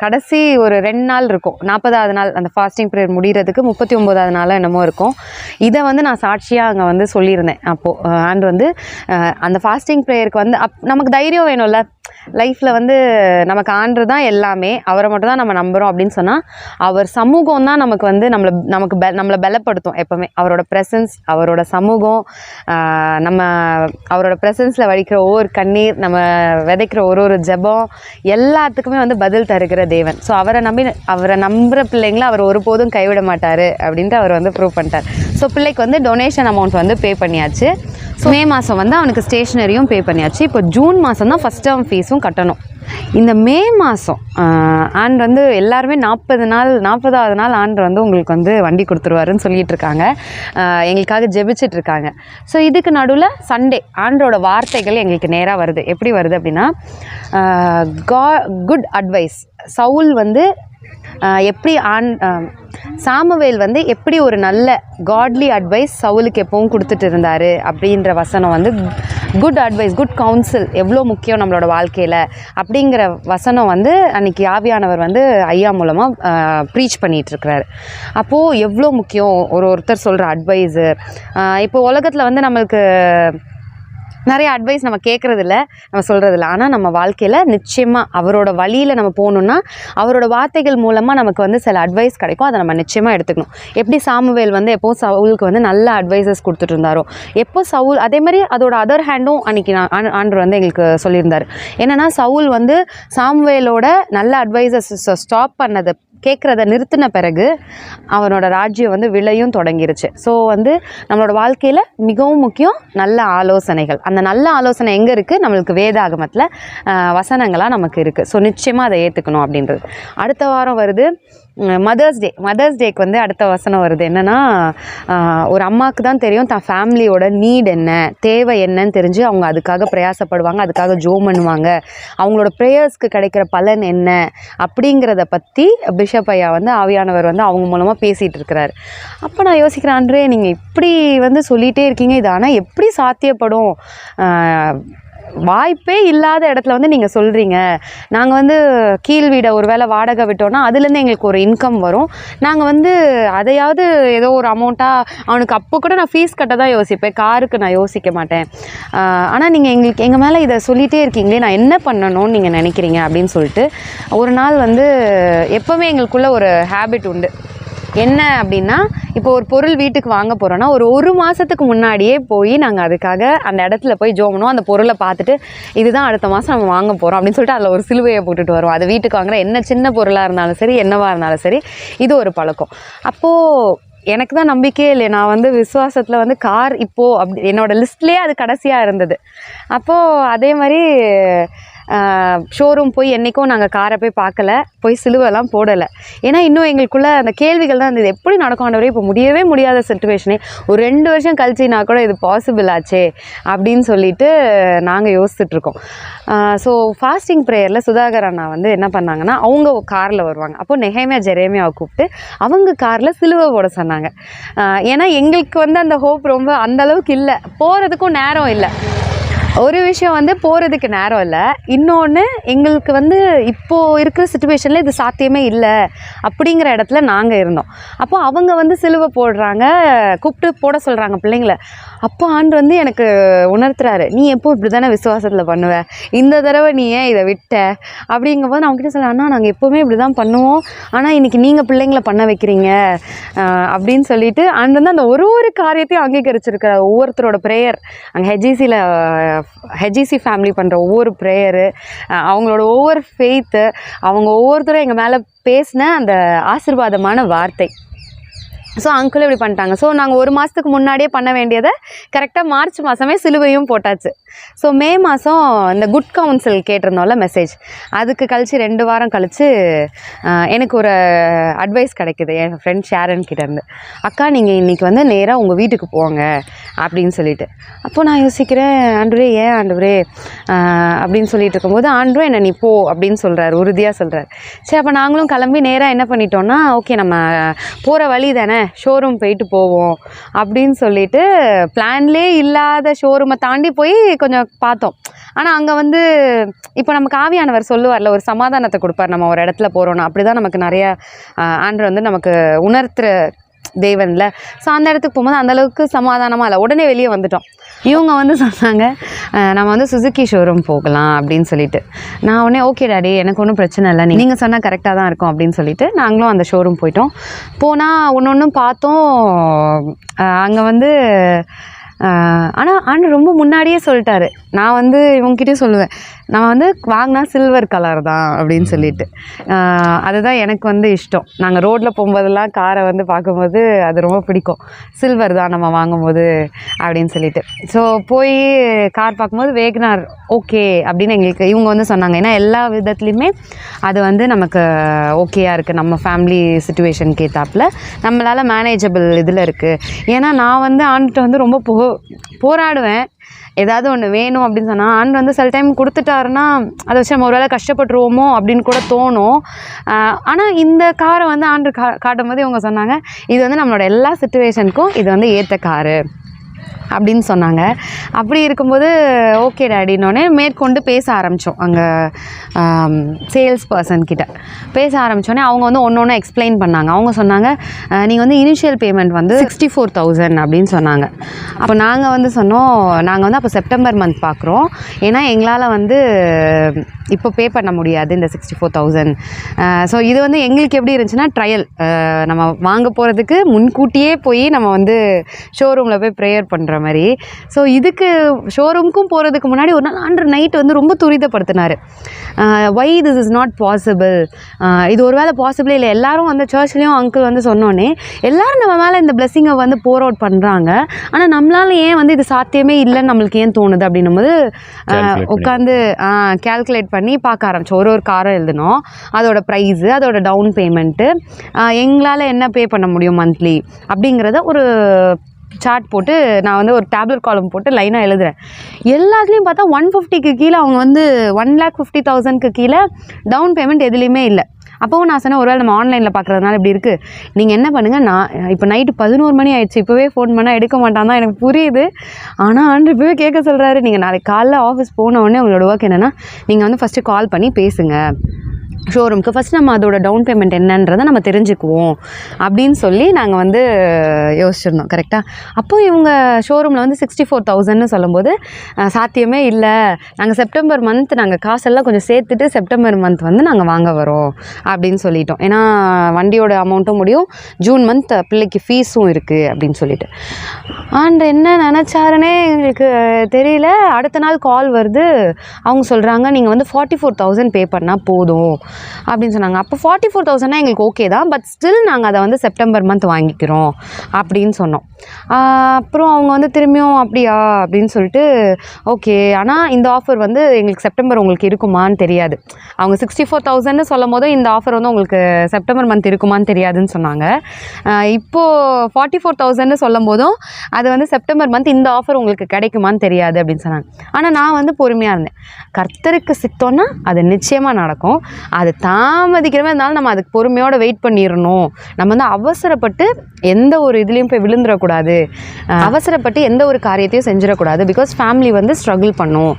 Speaker 1: கடைசி ஒரு 2 நாள் இருக்கும், 40வது நாள் அந்த ஃபாஸ்டிங் ப்ரேயர் முடிகிறதுக்கு 39வது நாள் என்னமோ இருக்கும். இதை வந்து நான் சாட்சியாக அங்கே வந்து சொல்லியிருந்தேன். அப்போது ஆண்டு வந்து அந்த ஃபாஸ்டிங் ப்ரேயருக்கு வந்து நமக்கு தைரியம் வேணும்ல. லைஃப்பில் வந்து நமக்கு ஆண்டு தான் எல்லாமே, அவரை மட்டும் தான் நம்ம நம்புகிறோம் அப்படின்னு சொன்னால் அவர் சமூகம் தான் நமக்கு வந்து நம்மளை பலப்படுத்தும். எப்போவுமே அவரோட ப்ரெசன்ஸ், அவரோட சமூகம், நம்ம அவரோட ப்ரெசன்ஸில் வடிக்கிற ஒவ்வொரு கண்ணீர், நம்ம விதைக்கிற ஒரு ஜெபம் எல்லாத்துக்குமே வந்து பதில் தருகிற தேவன். ஸோ அவரை நம்புகிற பிள்ளைங்களை அவர் ஒருபோதும் கைவிட மாட்டார் அப்படின்ட்டு அவர் வந்து ப்ரூவ் பண்ணிட்டார். ஸோ பிள்ளைக்கு வந்து டொனேஷன் அமௌண்ட் வந்து பே பண்ணியாச்சு. ஸோ மே மாதம் வந்து அவனுக்கு ஸ்டேஷ்னரியும் பே பண்ணியாச்சு. இப்போ ஜூன் மாதம் தான் ஃபஸ்ட் டேர்ம் ஃபீஸும் கட்டணும். இந்த மே மாதம் ஆண்டு வந்து எல்லாருமே 40வது நாள் ஆண்டு வந்து உங்களுக்கு வந்து வண்டி கொடுத்துருவாருன்னு சொல்லிட்டு இருக்காங்க. எங்களுக்காக ஜெபிச்சிட்டு இருக்காங்க. ஸோ இதுக்கு நடுவில் சண்டே ஆண்டோட வார்த்தைகள் எங்களுக்கு நேராக வருது. எப்படி வருது அப்படின்னா, குட் அட்வைஸ். சவுல் வந்து எப்படி சாமுவேல் வந்து எப்படி ஒரு நல்ல காட்லி அட்வைஸ் சவுலுக்கு எப்பவும் கொடுத்துட்டு இருந்தார் அப்படின்ற வசனம் வந்து குட் அட்வைஸ், குட் கவுன்சில் எவ்வளோ முக்கியம் நம்மளோட வாழ்க்கையில் அப்படிங்கிற வசனம் வந்து அன்றைக்கி ஆவியானவர் வந்து ஐயா மூலமாக ப்ரீச் பண்ணிகிட்ருக்கிறாரு. அப்போது எவ்வளோ முக்கியம் ஒருத்தர் சொல்கிற அட்வைஸு. இப்போ உலகத்தில் வந்து நம்மளுக்கு நிறைய அட்வைஸ் நம்ம கேட்குறதில்ல, நம்ம சொல்கிறதில்ல. ஆனால் நம்ம வாழ்க்கையில் நிச்சயமாக அவரோட வழியில் நம்ம போகணுன்னா அவரோட வார்த்தைகள் மூலமாக நமக்கு வந்து சில அட்வைஸ் கிடைக்கும். அதை நம்ம நிச்சயமாக எடுத்துக்கணும். எப்படி சாமுவேல் வந்து எப்போ சவுலுக்கு வந்து நல்ல அட்வைசஸ் கொடுத்துட்டு இருந்தாரோ, எப்போ சவுல் அதே மாதிரி அதோட அதர் ஹேண்டும் அன்றைக்கி ஆண்டவர் வந்து எங்களுக்கு சொல்லியிருந்தார். என்னென்னா சவுல் வந்து சாமுவேலோட நல்ல அட்வைசஸ் ஸ்டாப் பண்ணதை கேட்குறத நிறுத்தின பிறகு அவனோட ராஜ்யம் வந்து விளையும் தொடங்கிருச்சு. ஸோ வந்து நம்மளோட வாழ்க்கையில் மிகவும் முக்கியம் நல்ல ஆலோசனைகள். அந்த நல்ல ஆலோசனை எங்கே இருக்குது? நம்மளுக்கு வேதாகமத்தில் வசனங்களாக நமக்கு இருக்குது. ஸோ நிச்சயமாக அதை ஏற்றுக்கணும் அப்படின்றது. அடுத்த வாரம் வருது மதர்ஸ் டேக்கு வந்து அடுத்த வசனம் வருது. என்னென்னா, ஒரு அம்மாவுக்கு தான் தெரியும் தான் ஃபேமிலியோட நீட் என்ன, தேவை என்னன்னு தெரிஞ்சு அவங்க அதுக்காக பிரயாசப்படுவாங்க, அதுக்காக ஜோம் பண்ணுவாங்க. அவங்களோட ப்ரேயர்ஸ்க்கு கிடைக்கிற பலன் என்ன அப்படிங்கிறத பற்றி பிஷப் ஐயா வந்து ஆவியானவர் வந்து அவங்க மூலமாக பேசிகிட்டு இருக்கிறாரு. அப்போ நான் யோசிக்கிறேன், ஆண்டரே நீங்கள் இப்படி வந்து சொல்லிகிட்டே இருக்கீங்க, இது ஆனால் எப்படி சாத்தியப்படும்? வாய்ப்பே இல்லாத இடத்துல வந்து நீங்கள் சொல்கிறீங்க. நாங்கள் வந்து கீழ் வீடை ஒரு வேளை வாடகை விட்டோன்னா அதுலேருந்து எங்களுக்கு ஒரு இன்கம் வரும். நாங்கள் வந்து அதையாவது ஏதோ ஒரு அமௌண்ட்டாக அவனுக்கு அப்போ கூட நான் ஃபீஸ் கட்ட தான் யோசிப்பேன், காருக்கு நான் யோசிக்க மாட்டேன். ஆனால் நீங்கள் எங்கள் மேலே இதை சொல்லிகிட்டே இருக்கீங்களே, நான் என்ன பண்ணணும்னு நீங்கள் நினைக்கிறீங்க அப்படின்னு சொல்லிட்டு ஒரு நாள் வந்து எப்போவுமே எங்களுக்குள்ள ஒரு ஹேபிட் உண்டு. என்ன அப்படின்னா, இப்போ ஒரு பொருள் வீட்டுக்கு வாங்க போகிறோன்னா ஒரு மாதத்துக்கு முன்னாடியே போய் நாங்கள் அதுக்காக அந்த இடத்துல போய் ஜோமனும் அந்த பொருளை பார்த்துட்டு இதுதான் அடுத்த மாதம் நம்ம வாங்க போகிறோம் அப்படின்னு சொல்லிட்டு அதில் ஒரு சிலுவையை போட்டுட்டு வருவோம். அது வீட்டுக்கு வாங்குற என்ன சின்ன பொருளாக இருந்தாலும் சரி, என்னவாக இருந்தாலும் சரி, இது ஒரு பழக்கம். அப்போது எனக்கு தான் நம்பிக்கையே இல்லை. நான் வந்து விசுவாசத்தில் வந்து கார் இப்போது அப்படி என்னோடய லிஸ்ட்லேயே அது கடைசியாக இருந்தது. அப்போது அதே மாதிரி ஷோரூம் போய் என்றைக்கும் நாங்கள் காரை போய் பார்க்கல, போய் சிலுவெல்லாம் போடலை. ஏன்னா இன்னும் எங்களுக்குள்ள அந்த கேள்விகள் தான் இருந்தது, எப்படி நடக்கும் ஆண்டவரே, இப்போ முடியவே முடியாத சிச்சுவேஷனே, ஒரு 2 வருஷம் கழிச்சுனா கூட இது பாசிபிள் ஆச்சே அப்படின்னு சொல்லிட்டு நாங்கள் யோசிச்சுட்ருக்கோம். ஸோ ஃபாஸ்டிங் ப்ரேயரில் சுதாகர் அண்ணா வந்து என்ன பண்ணாங்கன்னா, அவங்க காரில் வருவாங்க. அப்போது நெஹேமியா ஜெரேமியாவை கூப்பிட்டு அவங்க காரில் சிலுவை போட சொன்னாங்க. ஏன்னா எங்களுக்கு வந்து அந்த ஹோப் ரொம்ப அந்தளவுக்கு இல்லை, போகிறதுக்கும் நேரம் இல்லை. ஒரு விஷயம் வந்து போகிறதுக்கு நேரம் இல்லை, இன்னொன்று எங்களுக்கு வந்து இப்போது இருக்கிற சுச்சுவேஷனில் இது சாத்தியமே இல்லை அப்படிங்கிற இடத்துல நாங்கள் இருந்தோம். அப்போ அவங்க வந்து சிலுவை போடுறாங்க, கூப்பிட்டு போட சொல்கிறாங்க பிள்ளைங்கள. அப்போ ஆண்டு வந்து எனக்கு உணர்த்துறாரு, நீ எப்போ இப்படி தானே விசுவாசத்தில் பண்ணுவ, இந்த தடவை நீ ஏன் இதை விட்ட அப்படிங்கும்போது நான் அவங்ககிட்ட சொல்ல, அண்ணா நாங்கள் எப்போவுமே இப்படி தான் பண்ணுவோம், ஆனால் இன்றைக்கி நீங்கள் பிள்ளைங்கள பண்ண வைக்கிறீங்க அப்படின்னு சொல்லிட்டு ஆண்டு வந்து அந்த ஒரு காரியத்தையும் அங்கீகரிச்சிருக்கிற ஒவ்வொருத்தரோட ப்ரேயர், அங்கே ஹெஜிசி ஃபேமிலி பண்ணுற ஒவ்வொரு ப்ரேயரு, அவங்களோட ஒவ்வொரு ஃபெய்த்து, அவங்க ஒவ்வொருத்தரும் எங்கள் மேலே பேசின அந்த ஆசீர்வாதமான வார்த்தை. ஸோ அங்கிள் இப்படி பண்ணிட்டாங்க. ஸோ நாங்கள் 1 மாதத்துக்கு முன்னாடியே பண்ண வேண்டியதை கரெக்டாக மார்ச் மாதமே சிலுவையும் போட்டாச்சு. ஸோ மே மாதம் இந்த குட் கவுன்சில் கேட்டிருந்தோம்ல மெசேஜ், அதுக்கு கழித்து 2 வாரம் கழித்து எனக்கு ஒரு அட்வைஸ் கிடைக்குது என் ஃப்ரெண்ட் ஷேரன் கிட்டேருந்து. அக்கா நீங்கள் இன்றைக்கி வந்து நேராக உங்கள் வீட்டுக்கு போங்க அப்படின்னு சொல்லிட்டு. அப்போது நான் யோசிக்கிறேன், ஆண்டவரே ஏன் ஆண்டவரே அப்படின்னு சொல்லிட்டு இருக்கும்போது ஆண்டவரே என்ன நீ போ அப்படின்னு சொல்கிறாரு, உறுதியாக சொல்கிறார். சரி அப்போ நாங்களும் கிளம்பி நேராக என்ன பண்ணிட்டோன்னா, ஓகே நம்ம போகிற வழி தானே ஷோரூம் போயிட்டு போவோம் அப்படின்னு சொல்லிட்டு பிளான்லேயே இல்லாத ஷோரூமை தாண்டி போய் கொஞ்சம் பார்த்தோம். ஆனால் அங்கே வந்து இப்போ நமக்கு ஆவியானவர் சொல்லுவார்ல, ஒரு சமாதானத்தை கொடுப்பார் நம்ம ஒரு இடத்துல போகிறோன்னா. அப்படி தான் நமக்கு நிறையா ஆண்டவர் வந்து நமக்கு உணர்த்துற தேவன்ல. ஸோ அந்த இடத்துக்கு போகும்போது அந்தளவுக்கு சமாதானமாக இல்லை, உடனே வெளியே வந்துட்டோம். இவங்க வந்து சொன்னாங்க நம்ம வந்து சுசுக்கி ஷோரூம் போகலாம் அப்படின்னு சொல்லிட்டு. நான் உடனே ஓகே டாடி எனக்கு ஒன்றும் பிரச்சனை இல்லை, நீங்கள் சொன்னால் கரெக்டாக தான் இருக்கும் அப்படின்னு சொல்லிட்டு நாங்களும் அந்த ஷோரூம் போயிட்டோம். போனால் ஒன்று பார்த்தோம். அங்கே வந்து ஆனால் ஆண்டு ரொம்ப முன்னாடியே சொல்லிட்டாரு. நான் வந்து இவங்ககிட்டயும் சொல்லுவேன், நான் வந்து வாங்கினா சில்வர் கலர் தான் அப்படின்னு சொல்லிட்டு. அதுதான் எனக்கு வந்து இஷ்டம். நாங்கள் ரோட்டில் போகும்போதெல்லாம் காரை வந்து பார்க்கும்போது அது ரொம்ப பிடிக்கும், சில்வர் தான் நம்ம வாங்கும்போது அப்படின்னு சொல்லிட்டு. ஸோ போய் கார் பார்க்கும்போது வேகனார் ஓகே அப்படின்னு எங்களுக்கு இவங்க வந்து சொன்னாங்க. ஏன்னா எல்லா விதத்துலேயுமே அது வந்து நமக்கு ஓகேயாக இருக்குது, நம்ம ஃபேமிலி சுச்சுவேஷனுக்கு ஏற்றாப்புல நம்மளால் மேனேஜபிள் இதில் இருக்குது. ஏன்னா நான் வந்து ஆண்டுகிட்ட வந்து ரொம்ப போராடுவேன், ஏதாவது ஒன்று வேணும் அப்படின்னு சொன்னால் ஆண்டு வந்து சில டைம் கொடுத்துட்டாருன்னா அதை வச்சு நம்ம ஒரு வேளை கஷ்டப்பட்டுருவோமோ அப்படின்னு கூட தோணும். ஆனால் இந்த காரை வந்து ஆண்டு காட்டும் போது இவங்க சொன்னாங்க, இது வந்து நம்மளோட எல்லா சுச்சுவேஷனுக்கும் இது வந்து ஏற்ற காரு அப்படின்னு சொன்னாங்க. அப்படி இருக்கும்போது ஓகே டேடின்னொடனே மேற்கொண்டு பேச ஆரம்பித்தோம். அங்கே சேல்ஸ் பர்சன்கிட்ட பேச ஆரம்பித்தோடனே அவங்க வந்து ஒன்று எக்ஸ்பிளைன் பண்ணாங்க. அவங்க சொன்னாங்க, நீங்கள் வந்து இனிஷியல் பேமெண்ட் வந்து 64,000 அப்படின்னு சொன்னாங்க. அப்போ நாங்கள் வந்து சொன்னோம், நாங்கள் வந்து அப்போ செப்டம்பர் மந்த் பார்க்குறோம், ஏன்னா எங்களால் வந்து இப்போ பே பண்ண முடியாது இந்த 64,000. ஸோ இது வந்து எங்களுக்கு எப்படி இருந்துச்சுன்னா ட்ரையல், நம்ம வாங்க போகிறதுக்கு முன்கூட்டியே போய் நம்ம வந்து ஷோரூமில் போய் ப்ரேயர் பண்ணுற மாதிரி. ஸோ இதுக்கு ஷோரூமுக்கும் போகிறதுக்கு முன்னாடி ஒரு நாள் ஆண்டு நைட் வந்து ரொம்ப துரிதப்படுத்தினார். Why this is not possible, இது ஒரு வேளை பாசிபிளே இல்லை. எல்லோரும் வந்து சர்ச்லேயும் அங்கிள் வந்து சொன்னோன்னே எல்லோரும் நம்ம மேலே இந்த பிளெஸ்ஸிங்கை வந்து போர் அவுட் பண்ணுறாங்க, ஆனால் நம்மளால் ஏன் வந்து இது சாத்தியமே இல்லைன்னு நம்மளுக்கு ஏன் தோணுது அப்படின்னும் போது உட்காந்து கேல்குலேட் பண்ணி பார்க்க ஆரம்பித்தோம். ஒரு காரம் எழுதணும், அதோட ப்ரைஸு, அதோட டவுன் பேமெண்ட்டு, எங்களால் என்ன பே பண்ண முடியும் மந்த்லி அப்படிங்கிறத ஒரு சார்ட் போட்டு நான் வந்து ஒரு டேப்லெட் காலம் போட்டு லைனாக எழுதுகிறேன். எல்லாத்துலேயும் பார்த்தா 150க்கு கீழே அவங்க வந்து 1,50,000க்கு கீழே டவுன் பேமெண்ட் எதுலேயுமே இல்லை. அப்போவும் நான் சொன்னேன், ஒருவேளை நம்ம ஆன்லைனில் பார்க்குறதுனால இப்படி இருக்குது, நீங்கள் என்ன பண்ணுங்கள், நான் இப்போ நைட்டு 11 மணி ஆயிடுச்சு, இப்போவே ஃபோன் பண்ணால் எடுக்க மாட்டான் தான் எனக்கு புரியுது. ஆனால் ஆண்டு இப்போவே கேட்க சொல்கிறாரு, நீங்கள் நாளைக்கு காலைல ஆஃபீஸ் போன உடனே உங்களோட ஒர்க் என்னென்னா நீங்கள் வந்து ஃபஸ்ட்டு கால் பண்ணி பேசுங்க ஷோரூமுக்கு, ஃபஸ்ட் நம்ம அதோட டவுன் பேமெண்ட் என்னன்றதை நம்ம தெரிஞ்சுக்குவோம் அப்படின்னு சொல்லி நாங்கள் வந்து யோசிச்சிருந்தோம். கரெக்டாக அப்போது இவங்க ஷோரூமில் வந்து 64,000ன்னு சொல்லும்போது சாத்தியமே இல்லை, நாங்கள் செப்டம்பர் மந்த் நாங்கள் காசெல்லாம் கொஞ்சம் சேர்த்துட்டு செப்டம்பர் மந்த் வந்து நாங்கள் வாங்க வரோம் அப்படின்னு சொல்லிட்டோம். ஏன்னா வண்டியோட அமௌண்ட்டும் முடியும், ஜூன் மந்த் பிள்ளைக்கு ஃபீஸும் இருக்குது அப்படின்னு சொல்லிட்டு. அண்ட் என்ன நினச்சாருன்னே எங்களுக்கு தெரியல. அடுத்த நாள் கால் வருது, அவங்க சொல்கிறாங்க நீங்கள் வந்து 44,000 பே பண்ணால் போதும் அப்படின்னு சொன்னாங்க. அப்போ 44,000 எங்களுக்கு ஓகே தான், பட் ஸ்டில் நாங்கள் அதை வந்து செப்டம்பர் மந்த் வாங்கிக்கிறோம் அப்படின்னு சொன்னோம். அப்புறம் அவங்க வந்து திரும்பியும் அப்படியா அப்படின்னு சொல்லிட்டு ஓகே, ஆனால் இந்த ஆஃபர் வந்து எங்களுக்கு செப்டம்பர் உங்களுக்கு இருக்குமான்னு தெரியாது. அவங்க 64,000ன்னு சொல்லும் போதும் இந்த ஆஃபர் வந்து உங்களுக்கு செப்டம்பர் மந்த் இருக்குமான்னு தெரியாதுன்னு சொன்னாங்க. இப்போது 44,000ன்னு சொல்லும் போதும் அது வந்து செப்டம்பர் மந்த் இந்த ஆஃபர் உங்களுக்கு கிடைக்குமான்னு தெரியாது அப்படின்னு சொன்னாங்க. ஆனால் நான் வந்து பொறுமையாக இருந்தேன், கர்த்தருக்கு சித்தோன்னா அது நிச்சயமாக நடக்கும், அது அது தாமதிக்கிறமே இருந்தாலும் நம்ம அதுக்கு பொறுமையோடு வெயிட் பண்ணிடணும். நம்ம வந்து அவசரப்பட்டு எந்த ஒரு இதுலேயும் போய் விழுந்துடக்கூடாது, அவசரப்பட்டு எந்த ஒரு காரியத்தையும் செஞ்சிடக்கூடாது. பிகாஸ் ஃபேமிலி வந்து ஸ்ட்ரகிள் பண்ணும்.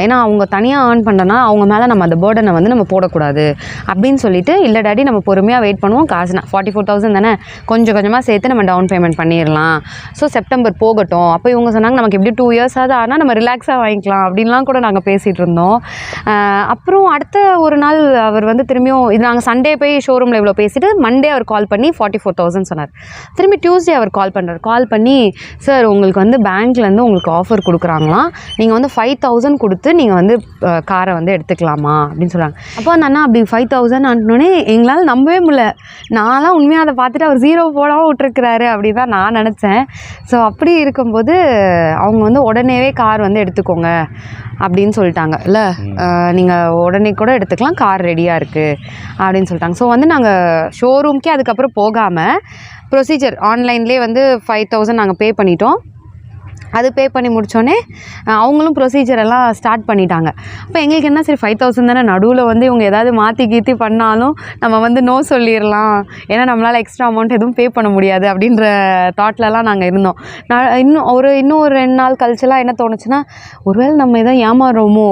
Speaker 1: ஏன்னா அவங்க தனியாக ஏர்ன் பண்ணுறனா அவங்க மேலே நம்ம அந்த பேர்டனை வந்து நம்ம போடக்கூடாது அப்படின்னு சொல்லிட்டு, இல்லை டாடி நம்ம பொறுமையாக வெயிட் பண்ணுவோம், காசுனா 44,000 தானே, கொஞ்சம் கொஞ்சமாக சேர்த்து நம்ம டவுன் பேமெண்ட் பண்ணிடலாம், ஸோ செப்டம்பர் போகட்டும். அப்போ இவங்க சொன்னாங்க நமக்கு எப்படி 2 years ஆனால் நம்ம ரிலாக்ஸாக வாங்கிக்கலாம் அப்படின்லாம் கூட நாங்கள் பேசிகிட்டு இருந்தோம். அப்புறம் அடுத்த ஒரு நாள் அவர் வந்து திரும்பியும் இது நாங்கள் சண்டே போய் ஷோரூமில் இவ்வளோ பேசிவிட்டு மண்டே அவர் கால் பண்ணி 44,000 சொன்னார். திரும்பி டியூஸ்டே அவர் கால் பண்ணுறார். கால் பண்ணி, சார் உங்களுக்கு வந்து பேங்க்லேருந்து உங்களுக்கு ஆஃபர் கொடுக்குறாங்களாம், நீங்கள் வந்து 5,000 கொடுத்து நீங்கள் வந்து காரை வந்து எடுத்துக்கலாமா அப்படின்னு சொல்கிறாங்க. அப்போ அந்த அண்ணா அப்படி 5,000 அனுப்பினோடனே எங்களால் நம்பவே முடியல. நான்லாம் உண்மையாக அதை பார்த்துட்டு அவர் 0 போடாமல் விட்டுருக்கிறாரு அப்படி தான் நான் நினச்சேன். ஸோ அப்படி இருக்கும்போது அவங்க வந்து உடனேவே கார் வந்து எடுத்துக்கோங்க அப்படின்னு சொல்லிட்டாங்க. இல்லை நீங்கள் உடனே கூட எடுத்துக்கலாம், கார் ரெடியாக இருக்குது அப்படின்னு சொல்லிட்டாங்க. ஸோ வந்து நாங்கள் ஷோரூம்க்கே அதுக்கப்புறம் போகாமல் ப்ரொசீஜர் ஆன்லைன்லேயே வந்து 5,000 நாங்கள் பே பண்ணிட்டோம். அது பே பண்ணி முடித்தோடனே அவங்களும் ப்ரொசீஜர் எல்லாம் ஸ்டார்ட் பண்ணிட்டாங்க. அப்போ எங்களுக்கு என்ன, சரி 5,000 தானே, நடுவில் வந்து இவங்க ஏதாவது மாற்றி கீத்தி பண்ணாலும் நம்ம வந்து நோ சொல்லிடலாம், ஏன்னா நம்மளால் எக்ஸ்ட்ரா அமௌண்ட் எதுவும் பே பண்ண முடியாது அப்படின்ற தாட்லலாம் நாங்கள் இருந்தோம். நான் இன்னும் ஒரு 2 நாள் கழிச்சுலாம் என்ன தோணுச்சுன்னா, ஒருவேளை நம்ம எதாவது ஏமாறுறோமோ